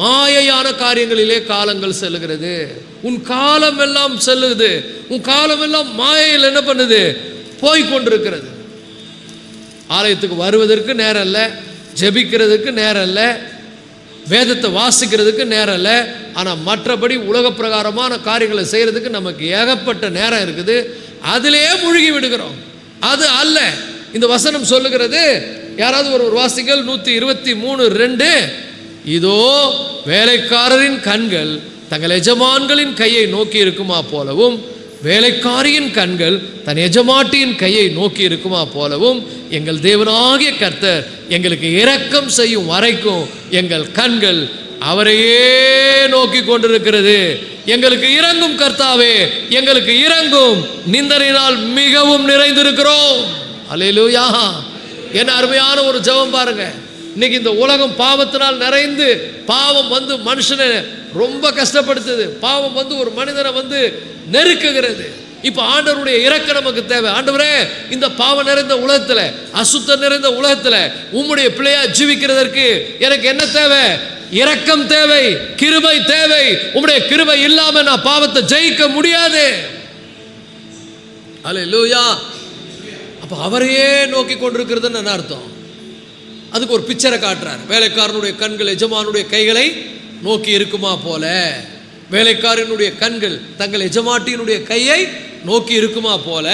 மாயையான காரியங்களிலே காலங்கள் செல்லுகிறது. உன் காலம் எல்லாம் செல்லுது, உன் காலம் எல்லாம் மாயையில் என்ன பண்ணுது? போய்கொண்டிருக்கிறது. ஆலயத்துக்கு வருவதற்கு நேரம் இல்லை, ஜெபிக்கிறதுக்கு நேரம் இல்லை, வேதத்தை வாசிக்கிறதுக்கு நேரம் இல்லை. ஆனால் மற்றபடி உலக பிரகாரமான காரியங்களை செய்கிறதுக்கு நமக்கு ஏகப்பட்ட நேரம் இருக்குது. அதிலேயே மூழ்கி விடுகிறோம். அது அல்ல இந்த வசனம் சொல்லுகிறது. யாராவது ஒரு வாசிகள் 123:2 இதோ வேலைக்காரரின் கண்கள் தங்கள் எஜமான்களின் கையை நோக்கி இருக்குமா போலவும், வேலைக்காரியின் கண்கள் தன் எஜமாட்டியின் கையை நோக்கி இருக்குமா போலவும், எங்கள் தேவனாகிய கர்த்தர் எங்களுக்கு இரக்கம் செய்யும் வரைக்கும் எங்கள் கண்கள் அவரையே நோக்கி கொண்டிருக்கிறது. எங்களுக்கு இறங்கும் கர்த்தாவே, எங்களுக்கு இறங்கும். நிந்தனையினால் மிகவும் நிறைந்திருக்கிறோம். அல்லேலூயா. என்ன அருமையான ஒரு ஜெபம் பாருங்க. இன்னைக்கு இந்த உலகம் பாவத்தினால் நிறைந்து, பாவம் மனுஷனை ரொம்ப கஷ்டப்படுத்துது. பாவம் ஒரு மனிதனை நெருக்குகிறது. இப்போ ஆண்டவருடைய இரக்கம் நமக்கு தேவை. ஆண்டவரே, இந்த பாவம் நிறைந்த உலகத்தில், அசுத்தம் நிறைந்த உலகத்தில் உம்முடைய பிள்ளையா ஜீவிக்கிறதற்கு எனக்கு என்ன தேவை? இரக்கம் தேவை, கிருபை தேவை. உம்முடைய கிருபை இல்லாம நான் பாவத்தை ஜெயிக்க முடியாது. அல்லேலூயா. அப்ப அவரையே நோக்கி கொண்டிருக்கிறதுன்னு என்ன அர்த்தம்? அதுக்கு ஒரு பிக்சரை காட்டுறார். வேலைக்காரனுடைய கண்கள் எஜமானுடைய கைகளை நோக்கி இருக்குமா போல, வேலைக்காரனுடைய கண்கள் தங்கள் எஜமாட்டியினுடைய கையை நோக்கி இருக்குமா போல,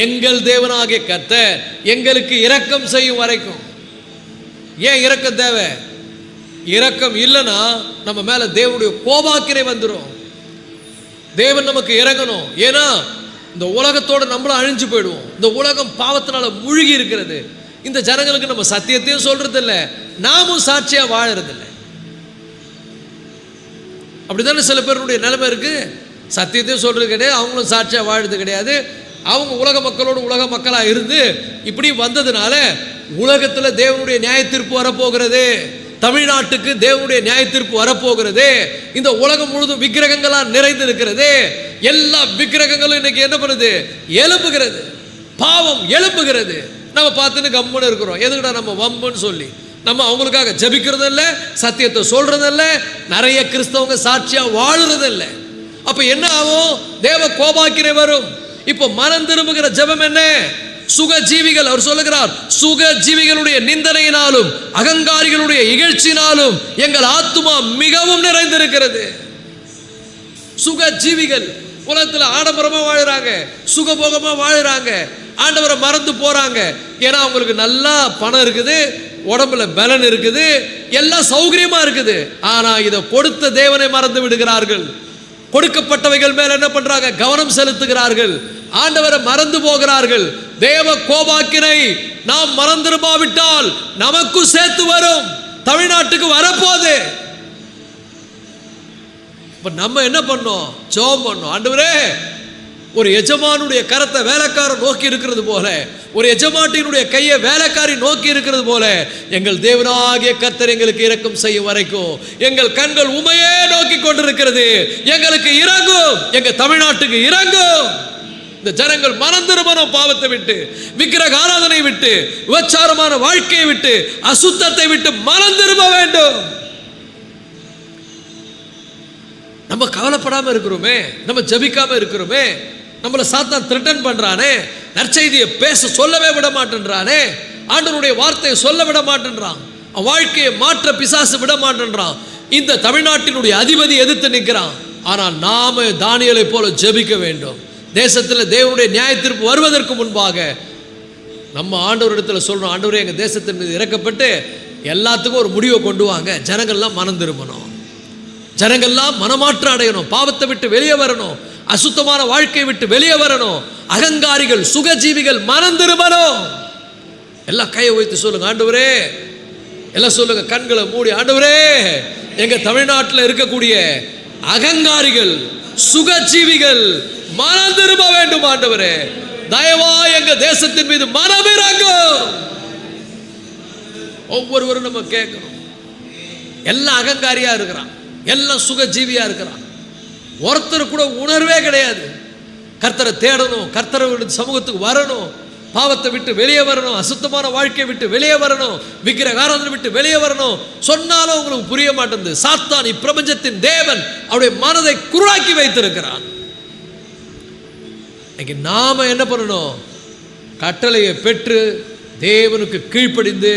எங்கள் தேவனாகிய கர்த்தர் எங்களுக்கு இரக்கம் செய்யும் வரைக்கும். ஏன் இரக்கம் தேவை? இரக்கம் இல்லைன்னா நம்ம மேல தேவனுடைய கோபாக்கினை வந்துடும். தேவன் நமக்கு இறங்கணும். ஏன்னா இந்த உலகத்தோட நம்மளும் அழிஞ்சு போயிடுவோம். இந்த உலகம் பாவத்தினால முழுகி இருக்கிறது. இந்த ஜனங்களுக்கு நம்ம சத்தியத்தையும் சொல்றது இல்லை, நாமும் சாட்சியா வாழறது இல்லை. அப்படித்தானே சில பேருடைய நிலைமை இருக்கு. சத்தியத்தையும் சொல்றது கிடையாது, அவங்களும் சாட்சியா வாழறது கிடையாது. அவங்க உலக மக்களோடு உலக மக்களா இருந்து இப்படி வந்ததுனால உலகத்தில் தேவனுடைய நியாய தீர்ப்பு வரப்போகிறது. தமிழ்நாட்டுக்கு தேவனுடைய நியாய தீர்ப்பு வரப்போகிறது. இந்த உலகம் முழுதும் விக்கிரகங்களா நிறைந்து இருக்கிறது. எல்லா விக்கிரகங்களும் இன்னைக்கு என்ன பண்ணுது? எழுப்புகிறது. பாவம் எழுப்புகிறது. நம்ம பார்த்துன்னு கம்முன்னு இருக்கிறோம். எதுக்குடா நம்ம வம்புன்னு சொல்லி நம்ம அவங்களுக்காக ஜபிக்கிறது இல்லை, சத்தியத்தை சொல்றது இல்லை, நிறைய கிறிஸ்தவங்க சாட்சியா வாழுறது இல்லை. அப்ப என்ன ஆகும்? தேவ கோபாக்கினை வரும். இப்போ மனம் திரும்புகிற ஜெபம் என்ன? சுகஜீவிகள், அவர் சொல்லுகிறார், சுகஜீவிகளுடைய நிந்தனையினாலும் அகங்காரிகளுடைய இகழ்ச்சியினாலும் எங்கள் ஆத்துமா மிகவும் நிறைந்திருக்கிறது. சுகஜீவிகள் உலகத்தில் ஆடம்பரமா வாழுறாங்க, சுகபோகமா வாழுறாங்க, ஆண்டவரை மறந்து போறாங்க. ஏன்னா அவங்களுக்கு நல்லா பணம் இருக்குது, உடம்புல பலன் இருக்குது, எல்லாம் சௌகரியமா இருக்குது. ஆனா இதை கொடுத்த தேவனை மறந்து விடுகிறார்கள். கொடுக்கப்பட்டவைகள் மேல என்ன பண்றாங்க? கவனம் செலுத்துகிறார்கள். ஆண்டவரை மறந்து போகிறார்கள். தேவ கோபாக்கினை நாம் மறந்திருப்பாவிட்டால் நமக்கும் சேர்த்து வரும். தமிழ்நாட்டுக்கு வரப்போகுது. இப்ப நம்ம என்ன பண்ணோம்? ஜெபம் பண்ணோம். ஆண்டவரே, ஒரு எஜமானுடைய கரத்தை வேலைக்காரன் நோக்கி இருக்கிறது போல, ஒரு எஜமாட்டியினுடைய கையை வேலைக்காரி நோக்கி இருக்கிறது போல, எங்கள் தேவனாகிய கர்த்தர் எங்களுக்கு இரக்கம் செய்யும் வரைக்கும் எங்கள் கண்கள் உமையே நோக்கி கொண்டிருக்கிறது. எங்களுக்கு இறங்கும், எங்க தமிழ்நாட்டுக்கு இறங்கும். இந்த ஜனங்கள் மனம் திரும்பணும். பாவத்தை விட்டு, விக்கிரக ஆராதனை விட்டு, விபச்சாரமான வாழ்க்கையை விட்டு, அசுத்தத்தை விட்டு மனம் திரும்ப வேண்டும். நம்ம கவலைப்படாம இருக்கிறோமே, நம்ம ஜபிக்காம இருக்கிறோமே, நம்மளை சாத்தான் த்ரெட்டன் பண்றானே, நற்செய்தியை பேச சொல்லவே விட மாட்டேன்றானே, ஆண்டவருடைய வார்த்தையை சொல்ல விட மாட்டேன்றான், வாழ்க்கையை மாற்ற பிசாசு விட மாட்டேன்றான். இந்த தமிழ்நாட்டினுடைய அதிபதி எதிர்த்து நிற்கிறான். ஆனால் நாம தானியேலை போல ஜெபிக்க வேண்டும். தேசத்தில் தேவனுடைய நியாய தீர்ப்பு வருவதற்கு முன்பாக நம்ம ஆண்டவரிடத்தில் சொல்றோம், ஆண்டவரே எங்கள் தேசத்தின் மீது இறக்கப்பட்டு எல்லாத்துக்கும் ஒரு முடிவை கொண்டு வாங்க. ஜனங்கள்லாம் மனம் திரும்பணும், ஜனங்கள்லாம் மனமாற்றம் அடையணும், பாவத்தை விட்டு வெளியே வரணும், அசுத்தமான வாழ்க்கையை விட்டு வெளியே வரணும். அகங்காரிகள், சுகஜீவிகள் மனம் திரும்பணும். எல்லாம் கையை வைத்து சொல்லுங்க, ஆண்டவரே, எல்லாம் சொல்லுங்க, கண்களை மூடி, ஆண்டவரே, எங்க தமிழ்நாட்டில் இருக்கக்கூடிய அகங்காரிகள், சுகஜீவிகள் மனம் திரும்ப வேண்டும். ஆண்டவரே, தயவா எங்க தேசத்தின் மீது மனம் இறங்கும். ஒவ்வொருவரும் நம்ம கேட்கணும். எல்லாம் அகங்காரியா இருக்கிறான், எல்லாம் சுகஜீவியா இருக்கிறான். ஒருத்தர் கூட உணர்வே கிடையாது. கர்த்தரை தேடணும், கர்த்தரை சமூகத்துக்கு வரணும், பாவத்தை விட்டு வெளியே வரணும், அசுத்தமான வாழ்க்கையை விட்டு வெளியே வரணும், விக்கிரக ஆராதனை விட்டு வெளியே வரணும். சொன்னாலும் உங்களுக்கு புரிய மாட்டேங்குது. சாத்தான் இப்பிரபஞ்சத்தின் தேவன் அவருடைய மனதை குருடாக்கி வைத்திருக்கிறான். இன்னைக்கு நாம என்ன பண்ணணும்? கட்டளையை பெற்று தேவனுக்கு கீழ்ப்படிந்து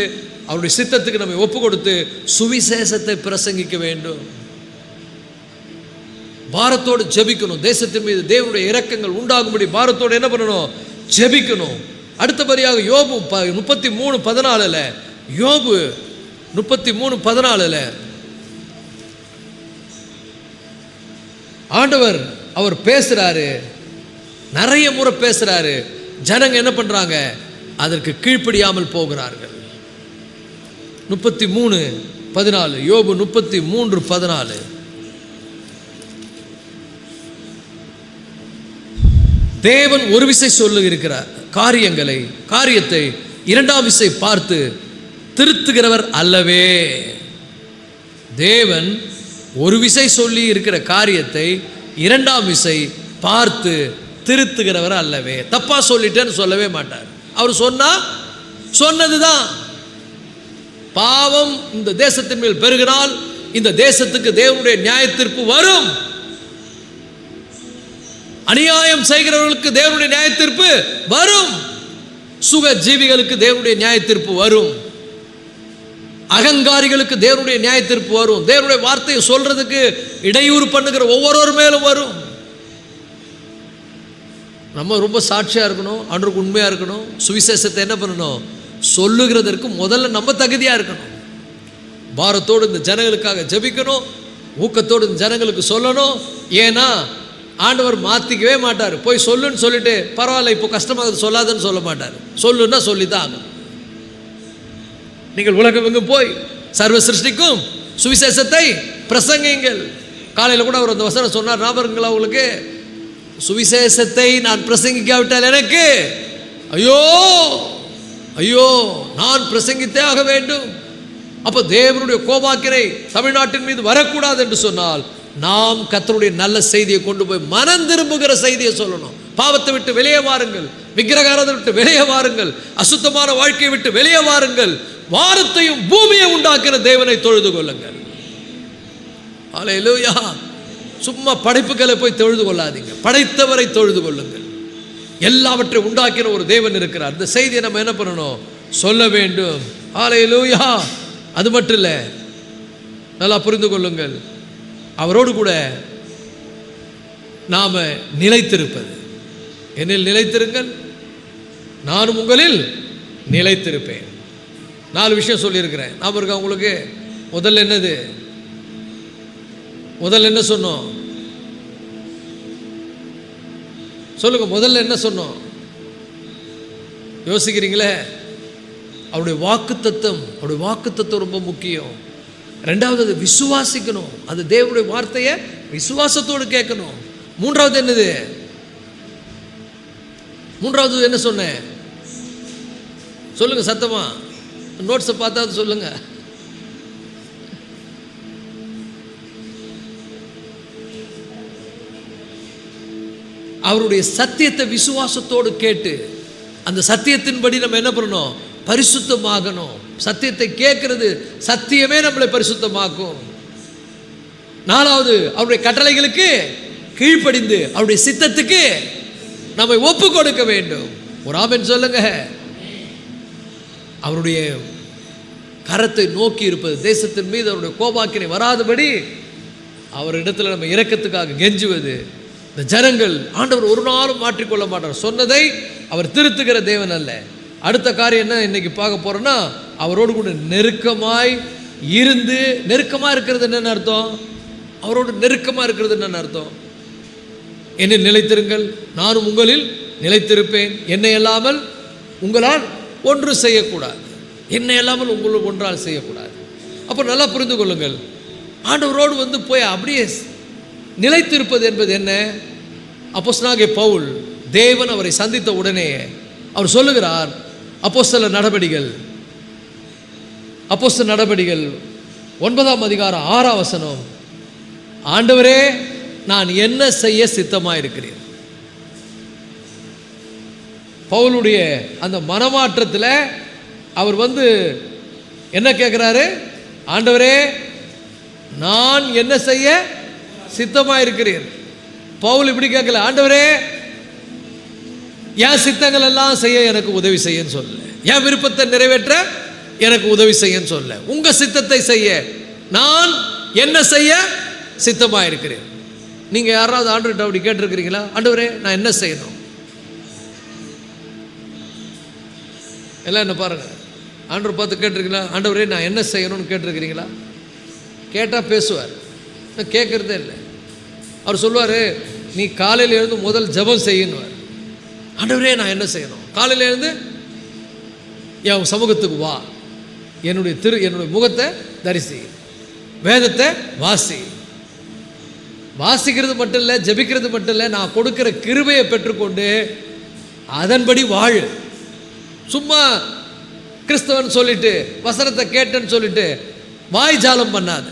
அவருடைய சித்தத்துக்கு நம்ம ஒப்பு கொடுத்து சுவிசேஷத்தை பிரசங்கிக்க வேண்டும். பாரத்தோடு ஜெபிக்கணும். தேசத்தின் மீது தேவனுடைய இரக்கங்கள் உண்டாகும்படி பாரத்தோடு என்ன பண்ணணும்? ஜெபிக்கணும். அடுத்தபடியாக யோபு 33:14 யோபு 33:14 ஆண்டவர் அவர் பேசுறாரு, நிறைய முறை பேசுறாரு. ஜனங்க என்ன பண்றாங்க? அதற்கு கீழ்ப்படியாமல் போகிறார்கள். 33:14 யோபு 33:14 தேவன் ஒரு விசை சொல்லுகிறார் காரியத்தை இரண்டாம் விசை பார்த்து திருத்துகிறவர் அல்லவே. தேவன் ஒரு விசை சொல்லி இருக்கிற காரியத்தை இரண்டாம் விசை பார்த்து திருத்துகிறவர் அல்லவே. தப்பா சொல்லிட்டேன்னு சொல்லவே மாட்டார். அவர் சொன்னதுதான். பாவம் இந்த தேசத்தின் மேல் பெருகினால், இந்த தேசத்துக்கு தேவனுடைய நியாய தீர்ப்பு வரும். அநியாயம் செய்கிறவர்களுக்கு தேவனுடைய நியாய தீர்ப்பு வரும். சுக ஜீவிகளுக்கு தேவனுடைய நியாய தீர்ப்பு வரும். அகங்காரிகளுக்கு தேவனுடைய நியாய தீர்ப்பு வரும். தேவனுடைய வார்த்தையை சொல்றதுக்கு இடையூறு பண்ணுகிற ஒவ்வொருவர் மேலும் வரும். நம்ம ரொம்ப சாட்சியா இருக்கணும், ஆண்டவருக்கு உண்மையா இருக்கணும். சுவிசேஷத்தை என்ன பண்ணணும்? சொல்லுகிறதற்கு முதல்ல நம்ம தகுதியா இருக்கணும். பாரத்தோடு இந்த ஜனங்களுக்காக ஜெபிக்கணும், ஊக்கத்தோடு இந்த ஜனங்களுக்கு சொல்லணும். ஏன்னா ஆண்டவர் மாற்றிக்கவே மாட்டார். போய் சொல்லுன்னு சொல்லிட்டு பரவாயில்ல இப்போ கஷ்டமாக சொல்லாதுன்னு சொல்ல மாட்டார். சொல்லுன்னா சொல்லித்தான் ஆகும். நீங்கள் உலகம் எங்கும் போய் சர்வ சிருஷ்டிக்கும் சுவிசேஷத்தை பிரசங்கிங்கள். காலையில் கூட அவர் அந்த வசனம் சொன்னார், ஞாபகங்களா உங்களுக்கு? சுவிசேஷத்தை நான் பிரசங்கிக்காவிட்டால் எனக்கு ஐயோ ஐயோ, நான் பிரசங்கித்தே ஆக வேண்டும். அப்போ தேவனுடைய கோபாக்கினை தமிழ்நாட்டின் மீது வரக்கூடாது என்று சொன்னால் நாம் கர்த்தருடைய நல்ல செய்தியை கொண்டு போய் மனம் திரும்புகிற செய்தியை சொல்லணும். பாவத்தை விட்டு வெளியே வாருங்கள், விக்கிரகாரத்தை விட்டு வெளியே வாருங்கள், அசுத்தமான வாழ்க்கையை விட்டு வெளியே வாருங்கள், வானத்தையும் பூமியை உண்டாக்கிற தேவனை தொழுது கொள்ளுங்கள். அல்லேலூயா. சும்மா படைப்புகளை போய் தொழுது கொள்ளாதீங்க, படைத்தவரை தொழுது கொள்ளுங்கள். எல்லாவற்றையும் உண்டாக்கிற ஒரு தேவன் இருக்கிறார். இந்த செய்தியை நம்ம என்ன பண்ணணும்? சொல்ல வேண்டும். அல்லேலூயா. அது மட்டும் இல்லை, நல்லா புரிந்து கொள்ளுங்கள், அவரோடு கூட நாம நிலைத்திருப்பது. என்னில் நிலைத்திருங்கள், நானும் உங்களில் நிலைத்திருப்பேன். 4 விஷயம் சொல்லியிருக்கிறேன். ஞாபகம் இருக்கா உங்களுக்கு? முதல்ல என்னது? முதல்ல என்ன சொன்னோம்? சொல்லுங்க, முதல்ல என்ன சொன்னோம்? யோசிக்கிறீங்களே? அவருடைய வாக்குத்தத்தம், அவருடைய வாக்குத்தத்தம் ரொம்ப முக்கியம். ரெண்டாவது, அது விசுவாசிக்கணும். அது தேவனுடைய வார்த்தையை விசுவாசத்தோடு கேட்கணும். மூன்றாவது என்னது? மூன்றாவது என்ன சொன்னேன்? சொல்லுங்க சத்தமா, நோட்ஸை பார்த்தா சொல்லுங்க. அவருடைய சத்தியத்தை விசுவாசத்தோடு கேட்டு அந்த சத்தியத்தின்படி நம்ம என்ன பண்ணணும்? பரிசுத்தமாகணும். சத்தியத்தை கேட்கிறது, சத்தியமே நம்மளை பரிசுத்தமாக்கும். 4வது, அவருடைய கட்டளைகளுக்கு கீழ்ப்படிந்து அவருடைய சித்தத்துக்கு நம்மை ஒப்பு கொடுக்க வேண்டும். ஒரு ஆமென் சொல்லுங்க. அவருடைய கரத்தை நோக்கி இருப்பது, தேசத்தின் மீது அவருடைய கோபாக்கினை வராதபடி அவரிடத்தில் நம்ம இரக்கத்துக்காக கெஞ்சுவது. இந்த ஜனங்கள் ஆண்டவர் ஒரு நாளும் மாற்றிக்கொள்ள மாட்டார். சொன்னதை அவர் திருத்துகிற தேவன் அல்ல. அடுத்த காரியம் என்ன இன்னைக்கு பார்க்க போறோம்னா, அவரோடு கூட நெருக்கமாய் இருந்து, நெருக்கமாக இருக்கிறது என்னென்ன அர்த்தம்? அவரோடு நெருக்கமாக இருக்கிறது என்னென்ன அர்த்தம்? என்னில் நிலைத்திருங்கள், நானும் உங்களில் நிலைத்திருப்பேன். என்னை அல்லாமல் உங்களால் ஒன்று செய்யக்கூடாது. என்னை அல்லாமல் உங்கள் ஒன்றால் செய்யக்கூடாது. அப்போ நல்லா புரிந்து கொள்ளுங்கள், ஆண்டவரோடு போய் அப்படியே நிலைத்திருப்பது என்பது என்ன? அப்போஸ்தலனாகிய பவுல், தேவன் அவரை சந்தித்த உடனே அவர் சொல்லுகிறார், அப்போஸ்தலர் நடபடிகள் 9ஆம் அதிகாரம் 6ஆம் வசனம், ஆண்டவரே நான் என்ன செய்ய சித்தமாக இருக்கிறேன். பவுலுடைய அந்த மனமாற்றத்தில் அவர் என்ன கேட்குறாரு? ஆண்டவரே நான் என்ன செய்ய சித்தமாக இருக்கிறேன். பவுல் இப்படி கேட்கல, ஆண்டவரே என் சித்தங்கள் எல்லாம் செய்ய எனக்கு உதவி செய்யன்னு சொல்ல, என் விருப்பத்தை நிறைவேற்ற எனக்கு உதவி செய்யன்னு சொல்ல, உங்க சித்தத்தை செய்ய நான் என்ன செய்ய சித்தமாக இருக்கிறேன். நீங்க யாராவது ஆண்டவர்கிட்ட அப்படி கேட்டிருக்கிறீங்களா? ஆண்டவரே நான் என்ன செய்யணும்? எல்லாம் என்ன பாருங்க, ஆண்டவர் பார்த்து கேட்டிருக்கீங்களா? ஆண்டவரே நான் என்ன செய்யணும்னு கேட்டிருக்கிறீங்களா? கேட்டால் பேசுவார், கேட்கறதே இல்லை. அவர் சொல்லுவார், நீ காலையில் எழுந்து முதல் ஜெபம் செய்யணுவார். ஆண்டவரே நான் என்ன செய்யணும்? காலையில் எழுந்து என் சமூகத்துக்கு வா, என்னுடைய முகத்தை தரிசி, வேதத்தை வாசி. வாசிக்கிறது மட்டும் இல்லை, ஜெபிக்கிறது மட்டும் இல்லை, நான் கொடுக்கிற கிருபையை பெற்றுக்கொண்டு அதன்படி வாழு. சும்மா கிறிஸ்தவன் சொல்லிட்டு வசனத்தை கேட்டேன்னு சொல்லிட்டு வாய் ஜாலம் பண்ணாத.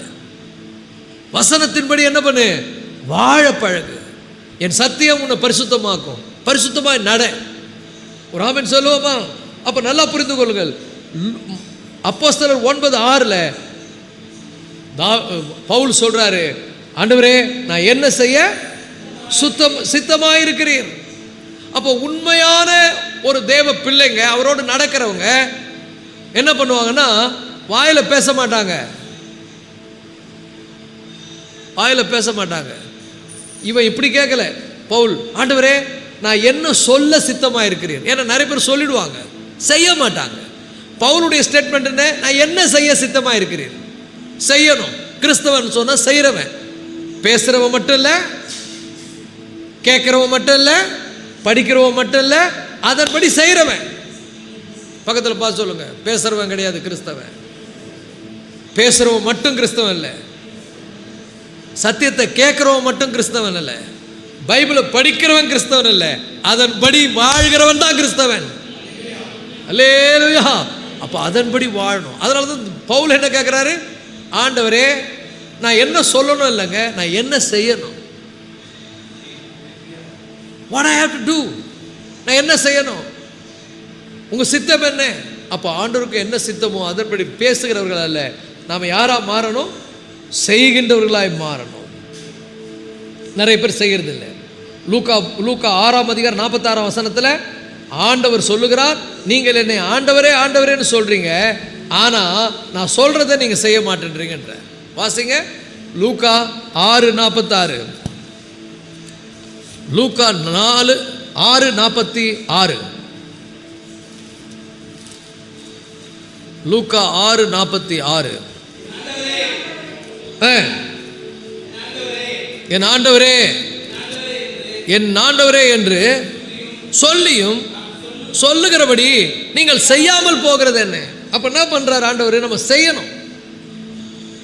வசனத்தின்படி என்ன பண்ணு? வாழ பழகு. என் சத்தியம் உன்னை பரிசுத்தமாக்கும். பரிசுத்தமாய் நட. ஒரு ஆமென் சொல்லுவோமா? அப்ப நல்லா புரிந்து கொள்ளுங்கள். அப்போஸ்தலர் 9:6 பவுல் சொல்றாரு, ஆண்டவரே நான் என்ன செய்ய சித்தமாயிருக்கிறீர். அப்போ உண்மையான ஒரு தேவ பிள்ளைங்க, அவரோடு நடக்கிறவங்க என்ன பண்ணுவாங்கன்னா வாயில பேச மாட்டாங்க, வாயில பேச மாட்டாங்க. இவன் இப்படி கேட்கல பவுல், ஆண்டவரே நான் என்ன சொல்ல சித்தமாக இருக்கிறேன். ஏன்னா நிறைய பேர் சொல்லிடுவாங்க, செய்ய மாட்டாங்க. பவுலுடைய ஸ்டேட்மெண்ட் என்ன? நான் என்ன செய்ய சித்தமாக இருக்கிறேன், செய்யணும். கிறிஸ்தவன் சொன்னா செய்கிறவன், பேசுகிறவன் மட்டும் இல்லை, கேட்குறவன் மட்டும் இல்லை, படிக்கிறவன் மட்டும் இல்லை, அதன்படி செய்கிறவன். பக்கத்தில் பார்த்து சொல்லுங்க, பேசுகிறவன் கிடையாது கிறிஸ்தவன். பேசுகிறவன் மட்டும் கிறிஸ்தவன் இல்லை, சத்தியத்தை கேட்குறவன் மட்டும் கிறிஸ்தவன் இல்லை, பைபிளை படிக்கிறவன் கிறிஸ்தவன் இல்லை, அதன்படி வாழ்கிறவன் தான் கிறிஸ்தவன். அல்லேலூயா. அப்போ அதன்படி வாழணும். அதனால தான் பவுல் என்ன கேட்குறாரு, ஆண்டவரே நான் என்ன சொல்லணும் இல்லைங்க, நான் என்ன செய்யணும், what I have to do, நான் என்ன செய்யணும், உங்கள் சித்தம் என்ன? அப்போ ஆண்டவருக்கு என்ன சித்தமோ அதன்படி பேசுகிறவர்கள் அல்ல, நாம் யாராக மாறணும், செய்கின்றவர்களாய் மாறணும். நிறைய பேர் செய்கிறது இல்லை. லூக்கா 6:46 ஆண்டவர் சொல்லுகிறார், நீங்கள் என்னை ஆண்டவரே ஆண்டவரேன்னு சொல்றீங்க, ஆனால் நான் சொல்றதை நீங்கள் செய்ய மாட்டேன்றீங்கன்ற. வாசிங்க லூக்கா 6:46. லூக்கா 6:46. லூக்கா 6:46. என் ஆண்டவரே என் ஆண்டவரே என்று சொல்லியும் சொல்லுகிறபடி நீங்கள் செய்யாமல் போகிறது என்ன? அப்ப என்ன பண்றார் ஆண்டவர்? நம்ம செய்யணும்.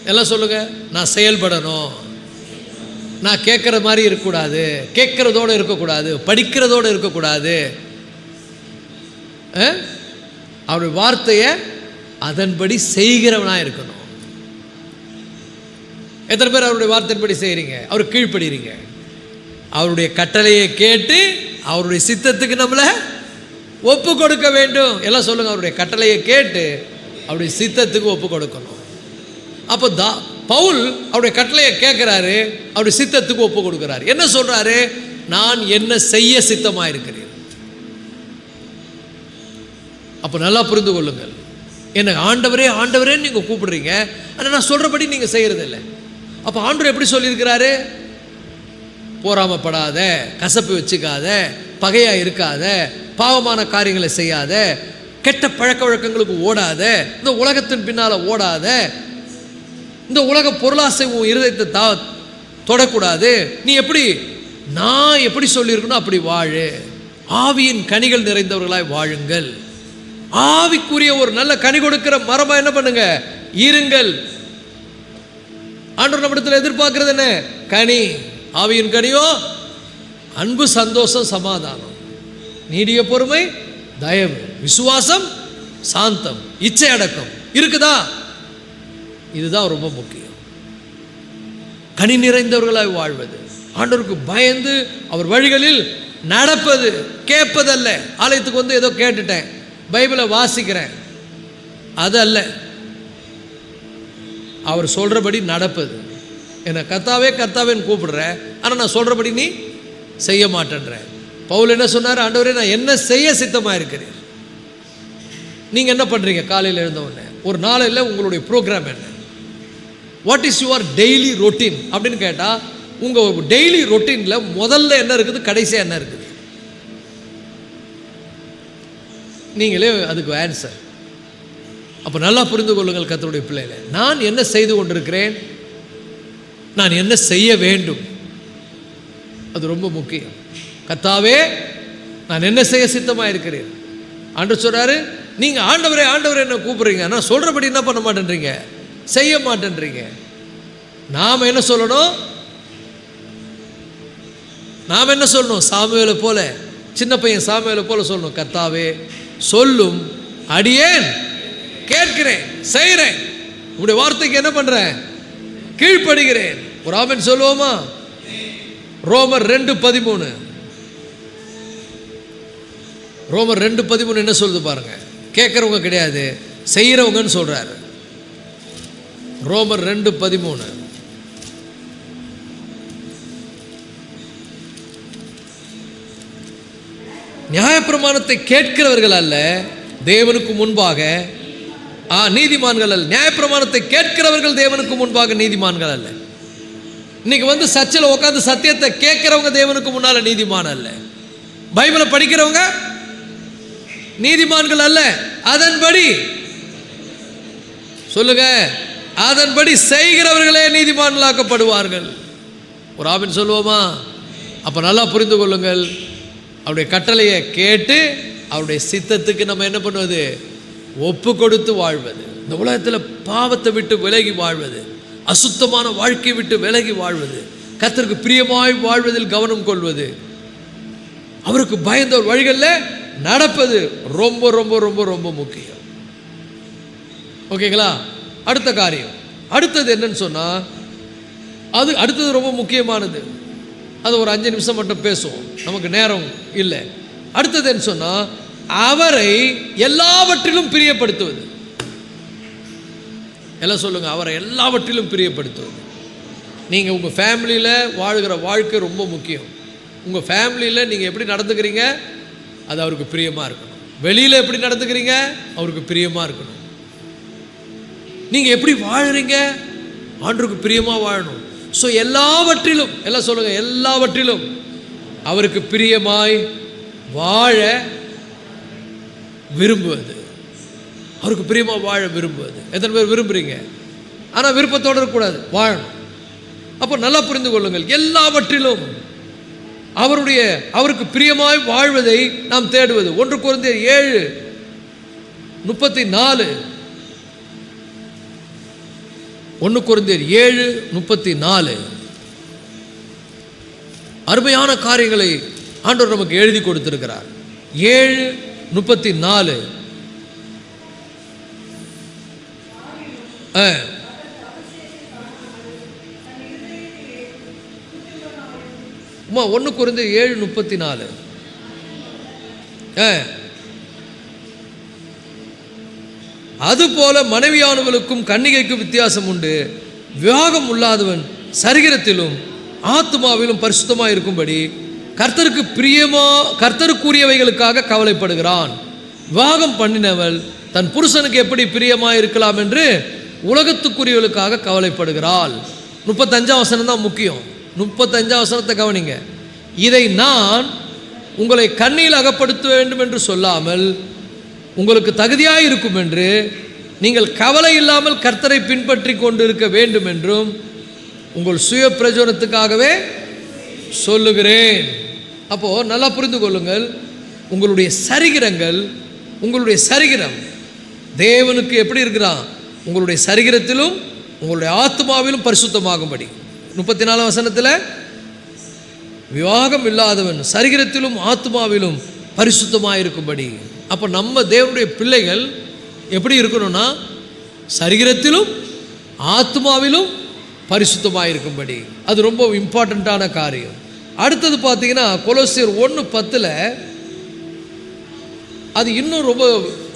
எல்லாம் சொல்லுங்க, நான் செயல்படணும், நான் கேட்குற மாதிரி இருக்கக்கூடாது, கேட்குறதோடு இருக்கக்கூடாது, படிக்கிறதோடு இருக்கக்கூடாது, அவருடைய வார்த்தையை அதன்படி செய்கிறவனாக இருக்கணும். எத்தனை பேர் அவருடைய வார்த்தையின்படி செய்கிறீங்க? அவர் கீழ்ப்படுறீங்க. அவருடைய கட்டளையை கேட்டு அவருடைய சித்தத்துக்கு நம்மளை ஒப்பு கொடுக்க வேண்டும். எல்லாம் சொல்லுங்க, அவருடைய கட்டளையை கேட்டு அவருடைய சித்தத்துக்கு ஒப்பு கொடுக்கணும். அப்போ பவுல் அவருடைய கட்டளையை கேட்குறாரு, அவருடைய சித்தத்துக்கு ஒப்பு கொடுக்குறாரு. என்ன சொல்றாரு? நான் என்ன செய்ய சித்தமாக இருக்கிறேன். அப்போ நல்லா புரிந்து கொள்ளுங்கள், என்ன ஆண்டவரே ஆண்டவரேன்னு நீங்கள் கூப்பிடுறீங்க, ஆனால் நான் சொல்கிறபடி நீங்கள் செய்கிறது இல்லை. அப்போ ஆண்டவர் எப்படி சொல்லியிருக்கிறாரு? போராமப்படாத, கசப்பு வச்சுக்காத, பகையாக இருக்காத, பாவமான காரியங்களை செய்யாத, கெட்ட பழக்க வழக்கங்களுக்கு ஓடாத, இந்த உலகத்தின் பின்னால் ஓடாத, இந்த உலக பொருளாசை உன் இருதயத்தை தொடக்கூடாது. நீ எப்படி, நான் எப்படி சொல்லியிருக்கணும் அப்படி வாழு, ஆவியின் கனிகள் நிறைந்தவர்களாய் வாழுங்கள். ஆவிக்குரிய ஒரு நல்ல கனி கொடுக்கிற மரமா என்ன பண்ணுங்க, இருங்கள். ஆண்டவர் நம்மிடத்தில் எதிர்பார்க்கிறது என்ன? கனி. ஆவியின் கனியோ அன்பு, சந்தோஷம், சமாதானம், நீடிய பொறுமை, தயவு, விசுவாசம், சாந்தம், இச்சை அடக்கம் இருக்குதா? இதுதான் ரொம்ப முக்கியம். கனி நிறைந்தவர்களாய் வாழ்வது, ஆண்டவருக்கு பயந்து அவர் வழிகளில் நடப்பது, கேட்பதல்ல. ஆலயத்துக்கு வந்து ஏதோ கேட்டுட்டேன், பைபிளை வாசிக்கிறேன், அது அல்ல. அவர் சொல்றபடி நடப்பது. என்ன கர்த்தாவே கர்த்தாவேன்னு கூப்பிடுற, ஆனால் நான் சொல்றபடி நீ செய்ய மாட்டேன்ற. பவுல் என்ன சொன்னார்? ஆண்டவரே நான் என்ன செய்ய சித்தமாக இருக்கிறேன். நீங்கள் என்ன பண்ணுறீங்க? காலையில் எழுந்த உடனே ஒரு நாளையில் உங்களுடைய ப்ரோக்ராம் என்ன? What is your daily routine அப்படின்னு கேட்டால், உங்கள் டெய்லி ரொட்டீனில் முதல்ல என்ன இருக்குது, கடைசியாக என்ன இருக்குது? நீங்களே அதுக்கு ஆன்சர். அப்போ நல்லா புரிந்து கொள்ளுங்கள் கர்த்தருடைய பிள்ளைகளை, நான் என்ன செய்து கொண்டிருக்கிறேன், நான் என்ன செய்ய வேண்டும், அது ரொம்ப முக்கியம். கர்த்தாவே நான் என்ன செய்ய சித்தமாக இருக்கிறேன். ஆண்டவர் சொல்றாரு, நீங்கள் ஆண்டவரே ஆண்டவரே என்ன கூப்பிடுறீங்க, நான் சொல்கிறபடி என்ன பண்ண மாட்டேன்றீங்க, செய்ய மாட்டேன்றீங்க. நாம் என்ன சொல்லணும்? நாம் என்ன சொல்லணும்? சாமுவேலை போல, சின்ன பையன் சாமுவேலை போல சொல்லணும், கர்த்தாவே சொல்லும் அடியேன் கேட்கிறேன், செய்கிறேன், உங்களுடைய வார்த்தைக்கு என்ன பண்ணுறேன், கீழ்ப்படுகிறேன். ஒரு ஆமென் சொல்லுவோமா? ரோமர் 2:13. ரோமர் 2:13 என்ன சொல்லுது பாருங்க. கேட்குறவங்க கிடையாது, செய்கிறவங்கன்னு சொல்கிறாரு. ரோமர் 2:13. நியாயப்பிரமாணத்தை கேட்கிறவர்கள் அல்ல தேவனுக்கு முன்பாக நீதிமான்கள் அல்ல. நியாயப்பிரமாணத்தை கேட்கிறவர்கள் தேவனுக்கு முன்பாக நீதிமான்கள் அல்ல. இன்னைக்கு சர்ச்சில் உட்காந்து சத்தியத்தை கேட்கிறவங்க தேவனுக்கு முன்னால நீதிமான் அல்ல. பைபிளை படிக்கிறவங்க நீதிமான்கள் அல்ல. அதன்படி சொல்லுங்க, அதன்படி செய்கிறவர்களே நீதிமான்களாக்கப்படுவார்கள். ஒரு ஆமென் சொல்லுவோமா? அப்ப நல்லா புரிந்து கொள்ளுங்கள். அவருடைய கட்டளையை கேட்டு அவருடைய சித்தத்துக்கு நம்ம என்ன பண்ணுவது? ஒப்பு கொடுத்து வாழ்வது. இந்த உலகத்தில் பாவத்தை விட்டு விலகி வாழ்வது, அசுத்தமான வாழ்க்கை விட்டு விலகி வாழ்வது, கர்த்தருக்கு பிரியமாய் வாழ்வதில் கவனம் கொள்வது, அவருக்கு பயந்த ஒரு வழிகளில் நடப்பது ரொம்ப ரொம்ப ரொம்ப ரொம்ப முக்கியம். ஓகேங்களா? அடுத்த காரியம், அடுத்தது என்னன்னு சொன்னால், அது அடுத்தது ரொம்ப முக்கியமானது. அது ஒரு 5 நிமிஷம் மட்டும் பேசுவோம், நமக்கு நேரம் இல்லை. அடுத்தது என்ன சொன்னால், அவரை எல்லாவற்றிலும் பிரியப்படுத்துவது. எல்லாம் சொல்லுங்கள், அவரை எல்லாவற்றிலும் பிரியப்படுத்துவது. நீங்கள் உங்கள் ஃபேமிலியில் வாழ்கிற வாழ்க்கை ரொம்ப முக்கியம். உங்கள் ஃபேமிலியில் நீங்கள் எப்படி நடந்துக்கிறீங்க அது அவருக்கு பிரியமாக இருக்கணும். வெளியில் எப்படி நடந்துக்கிறீங்க அவருக்கு பிரியமாக இருக்கணும். நீங்கள் எப்படி வாழுறீங்க ஆண்டவருக்கு பிரியமாக வாழணும். ஸோ எல்லாவற்றிலும், எல்லாம் சொல்லுங்கள், எல்லாவற்றிலும் அவருக்கு பிரியமாய் வாழ விரும்புவது. அவருக்கு பிரியமாக வாழ விரும்புவது. எத்தனை பேர் விரும்புகிறீங்க? ஆனால் விருப்பத்தோடு இருக்கக்கூடாது, வாழணும். அப்போ நல்லா புரிந்து கொள்ளுங்கள், எல்லாவற்றிலும் அவருக்கு பிரியமாய் வாழ்வதை நாம் தேடுவது. 1 கொரிந்தியர் 7:34. 1 கொரிந்தியர் 7:34 அருமையான காரியங்களை ஆண்டவர் நமக்கு எழுதி கொடுத்திருக்கிறார். 7:34 1 கொரிந்தியர் 7:34 அதுபோல மனைவியானவளுக்கும் கன்னிகைக்கும் வித்தியாசம் உண்டு. விவாகம் உள்ளாதவன் சரீரத்திலும் ஆத்துமாவிலும் பரிசுத்தமாக இருக்கும்படி கர்த்தருக்குரியவைகளுக்காக கவலைப்படுகிறான். விவாகம் பண்ணினவள் தன் புருஷனுக்கு எப்படி பிரியமாக இருக்கலாம் என்று உலகத்துக்குரியவர்களுக்காக கவலைப்படுகிறாள். 35ஆம் வசனம் தான் முக்கியம். 35ஆம் வசனத்தை கவனிங்க. இதை நான் உங்களை கண்ணியில் அகப்படுத்த வேண்டும் என்று சொல்லாமல் உங்களுக்கு தகுதியாக இருக்கும் என்று நீங்கள் கவலை இல்லாமல் கர்த்தரை பின்பற்றி கொண்டு இருக்க வேண்டும் என்றும் உங்கள் சுய பிரயோஜனத்துக்காகவே சொல்லுகிறேன். அப்போது நல்லா புரிந்து கொள்ளுங்கள், உங்களுடைய சரீரம் தேவனுக்கு எப்படி இருக்கிறான்? உங்களுடைய சரீரத்திலும் உங்களுடைய ஆத்மாவிலும் பரிசுத்தமாகும்படி. 34ஆம் வசனத்தில் விவாகம் இல்லாதவன் சரீரத்திலும் ஆத்மாவிலும் பரிசுத்தமாக இருக்கும்படி. அப்போ நம்ம தேவனுடைய பிள்ளைகள் எப்படி இருக்கணும்னா சரீரத்திலும் ஆத்மாவிலும் பரிசுத்தமாக இருக்கும்படி. அது ரொம்ப இம்பார்ட்டண்ட்டான காரியம். அடுத்தது பார்த்தீங்கன்னா கொலோசியர் 1:10 அது இன்னும் ரொம்ப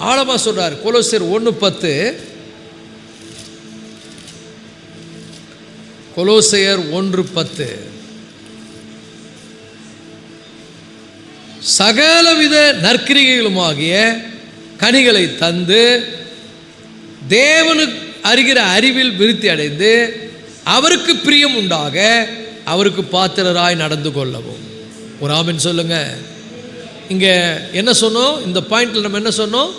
ஆழமாக சொல்கிறார். கொலோசியர் 1:10 கொலோசியர் 1:10 சகலவித நற்கிரிகளுமாகிய கனிகளை தந்து தேவனுக்கு அறிகிற அறிவில் விருத்தி அடைந்து அவருக்கு பிரியம் உண்டாக அவருக்கு பாத்திரராய் நடந்து கொள்ளவும். ஒரு ஆமென் சொல்லுங்க. இங்கே என்ன சொன்னோம்? இந்த பாயிண்டில் நம்ம என்ன சொன்னோம்?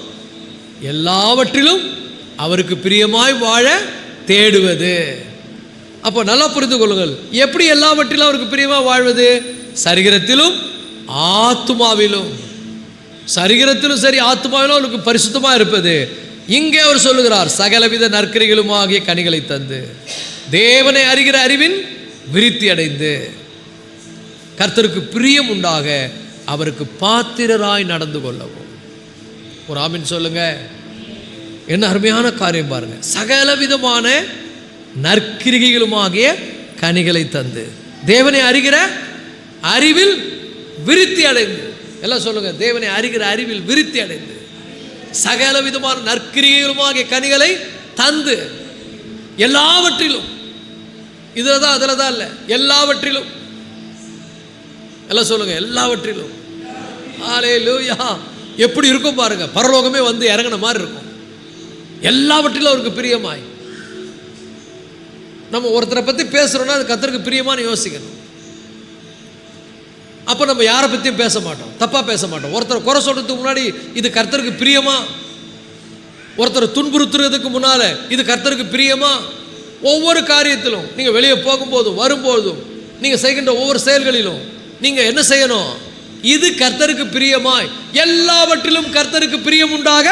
எல்லாவற்றிலும் அவருக்கு பிரியமாய் வாழ தேடுவது. அப்போ நல்லா புரிந்து கொள்ளுங்கள், எப்படி எல்லாவற்றிலும் அவருக்கு பிரியமாக வாழ்வது? சரீரத்திலும் ஆத்மாவிலும். சரீரத்திலும் சரி ஆத்மாவிலும் அவருக்கு பரிசுத்தமாக இருப்பது. இங்கே அவர் சொல்லுகிறார், சகலவித நற்கிரிகளும் ஆகிய கனிகளை தந்து தேவனை அறிகிற அறிவின் விருத்தி அடைந்து கர்த்தருக்கு பிரியம் உண்டாக அவருக்கு பாத்திரராய் நடந்து கொள்ளவும். ஒரு ஆமீன் சொல்லுங்க. என்ன அருமையான காரியம் பாருங்க. சகலவிதமான நற்கிரிகளுமாகிய கனிகளை தந்து தேவனை அறிகிற அறிவில் விருத்தி அடைந்து. எல்லாம் சொல்லுங்க, தேவனை அறிகிற அறிவில் விருத்தி அடைந்து சகல விதமான நற்கிரிகளுமாகிய கனிகளை தந்து. எல்லாவற்றிலும். இதில் தான் அதில் தான் இல்லை, எல்லாவற்றிலும். எல்லாம் சொல்லுங்க, எல்லாவற்றிலும். ஹல்லேலூயா. எப்படி இருக்கும் பாருங்க, பரலோகமே வந்து இறங்கின மாதிரி இருக்கும். எல்லாவற்றிலும் அவருக்கு பிரியமாய். நம்ம ஒருத்தரை பற்றி பேசுகிறோன்னா அது கர்த்தருக்கு பிரியமானு யோசிக்கணும். அப்போ நம்ம யாரை பற்றியும் பேச மாட்டோம், தப்பாக பேச மாட்டோம். ஒருத்தர் குறை சொல்கிறதுக்கு முன்னாடி இது கர்த்தருக்கு பிரியமா, ஒருத்தர் துன்புறுத்துறதுக்கு முன்னால் இது கர்த்தருக்கு பிரியமா. ஒவ்வொரு காரியத்திலும் நீங்கள் வெளியே போகும்போதும் வரும்போதும் நீங்கள் செய்கின்ற ஒவ்வொரு செயல்களிலும் நீங்கள் என்ன செய்யணும்? இது கர்த்தருக்கு பிரியமாய். எல்லாவற்றிலும் கர்த்தருக்கு பிரியம் உண்டாக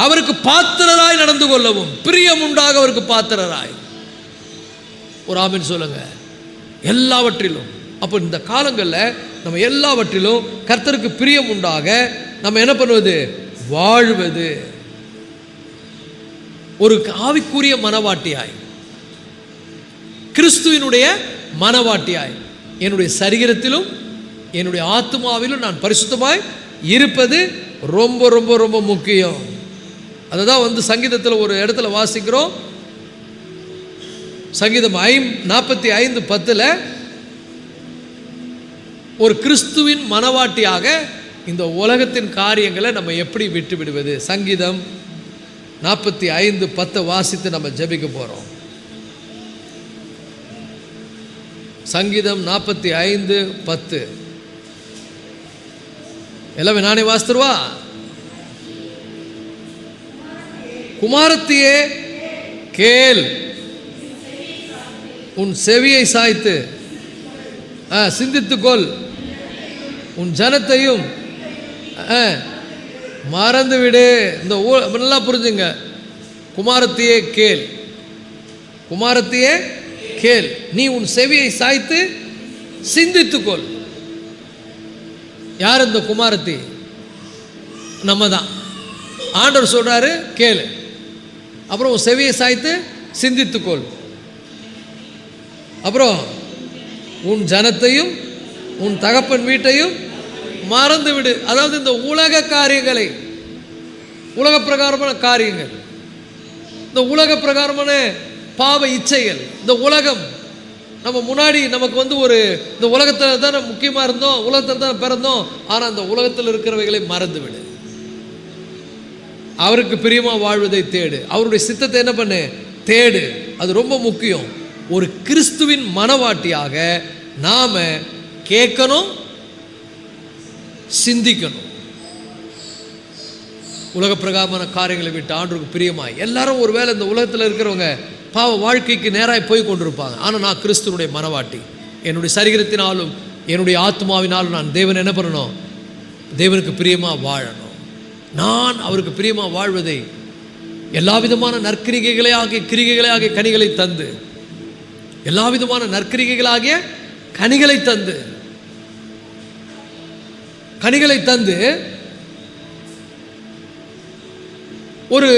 அவருக்கு பாத்திரராய் நடந்து கொள்ளவும், பிரியம் உண்டாக அவருக்கு பாத்திரராய். ஒரு ஆமென் சொல்லுங்க. எல்லாவற்றிலும். அப்போ இந்த காலங்களில் நம்ம எல்லாவற்றிலும் கர்த்தருக்கு பிரியம் உண்டாக நம்ம என்ன பண்ணுவது? வாழ்வது. ஒரு ஆவிக்குரிய மனவாட்டியாய், கிறிஸ்துவினுடைய மனவாட்டியாய், என்னுடைய சரீரத்திலும் என்னுடைய ஆத்மாவிலும் நான் பரிசுத்தமாய் இருப்பது ரொம்ப ரொம்ப ரொம்ப முக்கியம். அதை தான் வந்து சங்கீதத்தில் ஒரு இடத்துல வாசிக்கிறோம். சங்கீதம் 45:10 ஒரு கிறிஸ்துவின் மனவாட்டியாக இந்த உலகத்தின் காரியங்களை நம்ம எப்படி விட்டு விடுவது? சங்கீதம் 45:10 வாசித்து நம்ம ஜெபிக்க போகிறோம். சங்கீதம் 45:10 எல்லாமே நானே வாசித்துருவா. குமாரத்தியே கேள், உன் செவியை சாய்த்து சிந்தித்துக்கொள், உன் ஜனத்தையும் மறந்துவிடு. இந்த நல்லா புரிஞ்சுங்க. குமாரத்தியே கேள், குமாரத்தியே கேள், நீ உன் செவியை சாய்த்து சிந்தித்துக்கொள். யார் இந்த குமாரத்தி? நம்ம தான். ஆண்டவர் சொல்றாரு கேளு, அப்புறம் உன் செவியை சாய்த்து சிந்தித்துக்கொள், அப்புறம் உன் ஜனத்தையும் உன் தகப்பன் வீட்டையும் மறந்து விடு. அதாவது இந்த உலக காரியங்களை, உலக பிரகாரமான காரியங்கள், இந்த உலக பிரகாரமான பாவ இச்சைகள், இந்த உலகம் நம்ம முன்னாடி நமக்கு வந்து ஒரு இந்த உலகத்தில் தானே முக்கியமாக இருந்தோம், உலகத்தில் தான் பிறந்தோம். ஆனால் இந்த உலகத்தில் இருக்கிறவைகளை மறந்து விடு. அவருக்கு பிரியமாக வாழ்வதை தேடு, அவருடைய சித்தத்தை என்ன பண்ணு? தேடு. அது ரொம்ப முக்கியம். ஒரு கிறிஸ்துவின் மனவாட்டியாக நாம் கேட்கணும், சிந்திக்கணும். உலக பிரகாரமான காரியங்களை விட்டு ஆண்டவருக்கு பிரியமாய். எல்லாரும் ஒரு வேளை இந்த உலகத்தில் இருக்கிறவங்க பாவ வாழ்க்கைக்கு நேராக போய் கொண்டிருப்பாங்க. ஆனால் நான் கிறிஸ்துவனுடைய மனவாட்டி. என்னுடைய சரீரத்தினாலும் என்னுடைய ஆத்மாவினாலும் நான் தேவன் என்ன பண்ணணும்? தேவனுக்கு பிரியமாக வாழணும். நான் அவருக்கு பிரியமாக வாழ்வதை எல்லா விதமான நற்கிரிகைகளாகிய கிரிகைகளாகிய கனிகளை தந்து, எல்லா விதமான நற்கிரிகைகளாகிய கனிகளை தந்து, கனிகளை தந்து ஒரு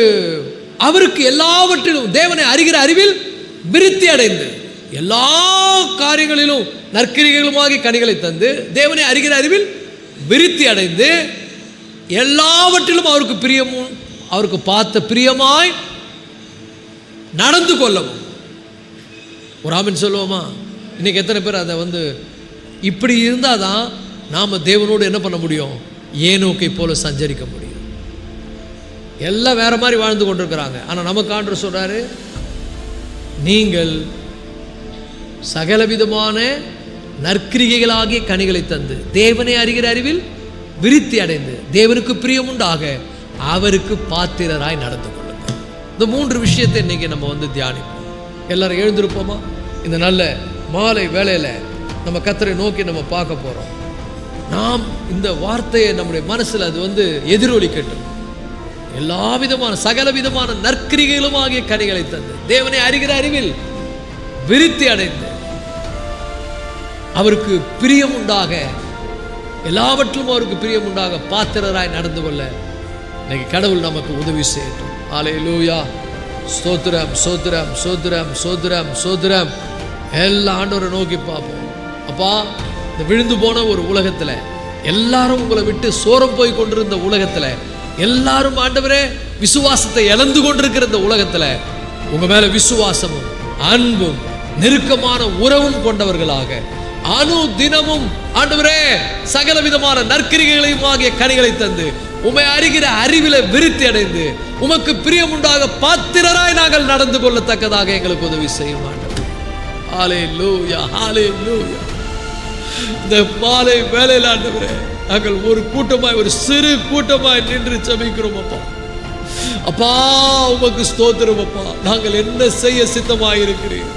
அவருக்கு எல்லாவற்றிலும் தேவனை அறிகிற அறிவில் விருத்தி அடைந்து, எல்லா காரியங்களிலும் நற்கிரிகளுமாகிய கனிகளை தந்து தேவனை அறிகிற அறிவில் விருத்தி அடைந்து, எல்லாவற்றிலும் அவருக்கு பிரியமும் அவருக்கு பார்த்த பிரியமாய் நடந்து கொள்ளவும். ஒரு ஆமென் சொல்லுவோமா? இன்னைக்கு எத்தனை பேர் அதை வந்து இப்படி இருந்தால் தான் நாம் தேவனோடு என்ன பண்ண முடியும்? ஏனோக்கை போல சஞ்சரிக்க முடியும். எல்லாம் வேற மாதிரி வாழ்ந்து கொண்டிருக்கிறாங்க. ஆனால் நமக்கு ஆண்டவர் சொல்றாரு, நீங்கள் சகலவிதமான நற்கிரிகைகளாகிய கனிகளை தந்து தேவனை அறிகிற அறிவில் விருத்தி அடைந்து தேவனுக்கு பிரியமுண்டாக அவருக்கு பாத்திரராய் நடந்து கொள்ளுங்கள். இந்த 3 விஷயத்தை இன்னைக்கு நம்ம வந்து தியானிப்போம். எல்லாரும் எழுந்திருப்போமா? இந்த நல்ல மாலை வேளையில் நம்ம கர்த்தரை நோக்கி நம்ம பார்க்க போகிறோம். நாம் இந்த வார்த்தையை நம்முடைய மனசில் அது வந்து எதிரொலிக்கட்டும். எல்லா விதமான சகல விதமான நற்கிரிகளும் ஆகிய கனிகளை தந்து தேவனை அறிகிற அறிவில் விருத்தி அடைந்து அவருக்கு பிரியம் உண்டாக, எல்லாவற்றிலும் அவருக்கு பிரியம் உண்டாக பாத்திரராய் நடந்து கொள்ள இன்னைக்கு கடவுள் நமக்கு உதவி செய்யட்டும். ஹல்லேலூயா. ஸ்தோத்திரம் ஸ்தோத்திரம் ஸ்தோத்திரம் ஸ்தோத்திரம் ஸ்தோத்திரம். எல்லா ஆண்டவரை நோக்கி பார்ப்போம். அப்பா, இந்த விழுந்து போன ஒரு உலகத்தில், எல்லாரும் உங்களை விட்டு சோரம் போய் கொண்டிருந்த உலகத்தில் எல்லாரும் ஆண்டவரே விசுவாசத்தை இழந்து கொண்டிருக்கிற இந்த உலகத்துல உங்க மேல விசுவாசமும் அன்பும் நெருக்கமான உறவும் கொண்டவர்களாக அனுதினமும் ஆண்டவரே சகல விதமான நற்கிரிகைகளையும் ஆகிய கனிகளை தந்து உம்மை அறிகிற அறிவில விருத்தி அடைந்து உமக்கு பிரியமுண்டாக பாத்திரராய் நாங்கள் நடந்து கொள்ளத்தக்கதாக எங்களுக்கு உதவி செய்யும் ஆண்டவரே. ஹல்லேலூயா, ஹல்லேலூயா. இந்த மாலை வேளையில் ஆண்டவரே நாங்கள் ஒரு கூட்டமாய், ஒரு சிறு கூட்டமாய் நின்று ஜெபிக்கிறோம் அப்பா. அப்பா உமக்கு ஸ்தோத்திரம் அப்பா. நாங்கள் என்ன செய்ய சித்தமாயிருக்கிறீர்,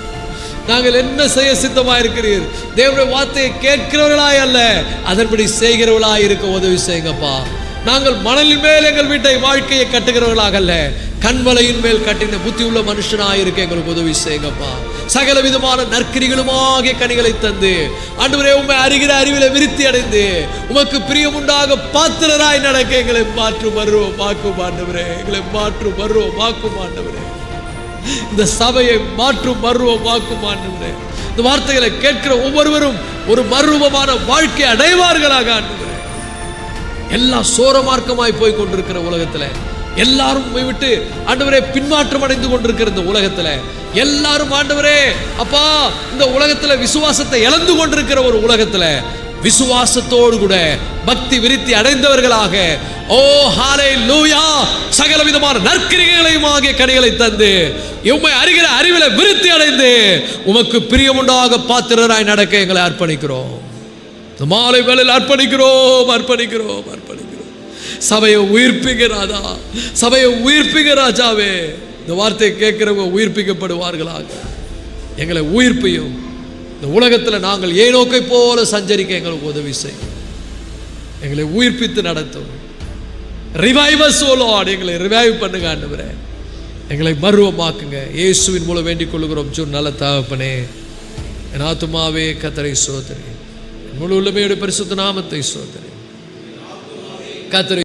நாங்கள் என்ன செய்ய சித்தமாயிருக்கிறீர். தேவனுடைய வார்த்தையை கேட்கிறவர்களாய் அல்ல, அதன்படி செய்கிறவர்களாய் இருக்க உதவி செய்யுங்கப்பா. நாங்கள் மணலின் மேல் எங்கள் வீட்டை வாழ்க்கையை கட்டுகிறவர்களாக அல்ல, கண்மலையின் மேல் கட்டின புத்தி உள்ள மனுஷனாய் இருக்க எங்களுக்கு உதவி செய்யுங்கப்பா. சகல விதமான நற்கிரிகளுமாகிய கனிகளை தந்து ஆண்டவரே உம்மை அறிகிற அறிவில விருத்தி அடைந்து உமக்கு பிரியமுண்டாக பாத்திரராய் நடக்க எங்களை மாற்றும் வருவோம் ஆண்டவரே. எங்களை மாற்றும் வருவோம் ஆண்டவரே. இந்த சபையை மாற்றும் மருவம் வாக்கும் ஆண்டவரே. இந்த வார்த்தைகளை கேட்கிற ஒவ்வொருவரும் ஒரு மறுரூபமான வாழ்க்கை அடைவார்களாக ஆண்டவரே. எல்லாம் சோரமார்க்கமாய் போய் கொண்டிருக்கிற உலகத்துல, எல்லாரும் விட்டு ஆண்டவரே பின்மாற்றம் அடைந்து கொண்டிருக்கிற இந்த உலகத்துல, எல்லாரும் ஆண்டவரே அப்பா இந்த உலகத்துல விசுவாசத்தை இழந்து கொண்டிருக்கிற ஒரு உலகத்துல விசுவாசத்தோடு கூட பக்தி விருத்தி அடைந்தவர்களாக ஓ ஹல்லேலூயா சகல விதமான நற்கிரிகைகளையும் ஆகிய கனிகளை தந்து உம்மை அறிகிற அறிவில விருத்தி அடைந்து உமக்கு பிரியமுண்டாக பாத்திரராய் நடக்க எங்களை அர்ப்பணிக்கிறோம். இந்த மாலை வேளையில் அர்ப்பணிக்கிறோம். சபையை உயிர்ப்பிக்க ராஜா, சபையை உயிர்ப்பிக்க ராஜாவே. இந்த வார்த்தையை கேட்கிறவங்க உயிர்ப்பிக்கப்படுவார்களாக. எங்களை உயிர்ப்பையும் இந்த உலகத்தில் நாங்கள் ஏனோக்கை போல சஞ்சரிக்க எங்களுக்கு உதவி செய்யும். எங்களை உயிர்ப்பித்து நடத்தும். ரிவைவ் அஸ் ஓ லார்ட். எங்களை ரிவைவ் பண்ணுங்க ஆண்டவரே. எங்களை மறுவமாக்குங்க. இயேசுவின் மூலம் வேண்டிக் கொள்கிறோம் ஜூன் நல்ல தகப்பனே. என் ஆத்துமாவே கர்த்தரை ஸ்தோத்திரி, முழு உள்ளமையோட பரிசுத்த நாமத்தை ஸ்தோத்திரி. கர்த்தரை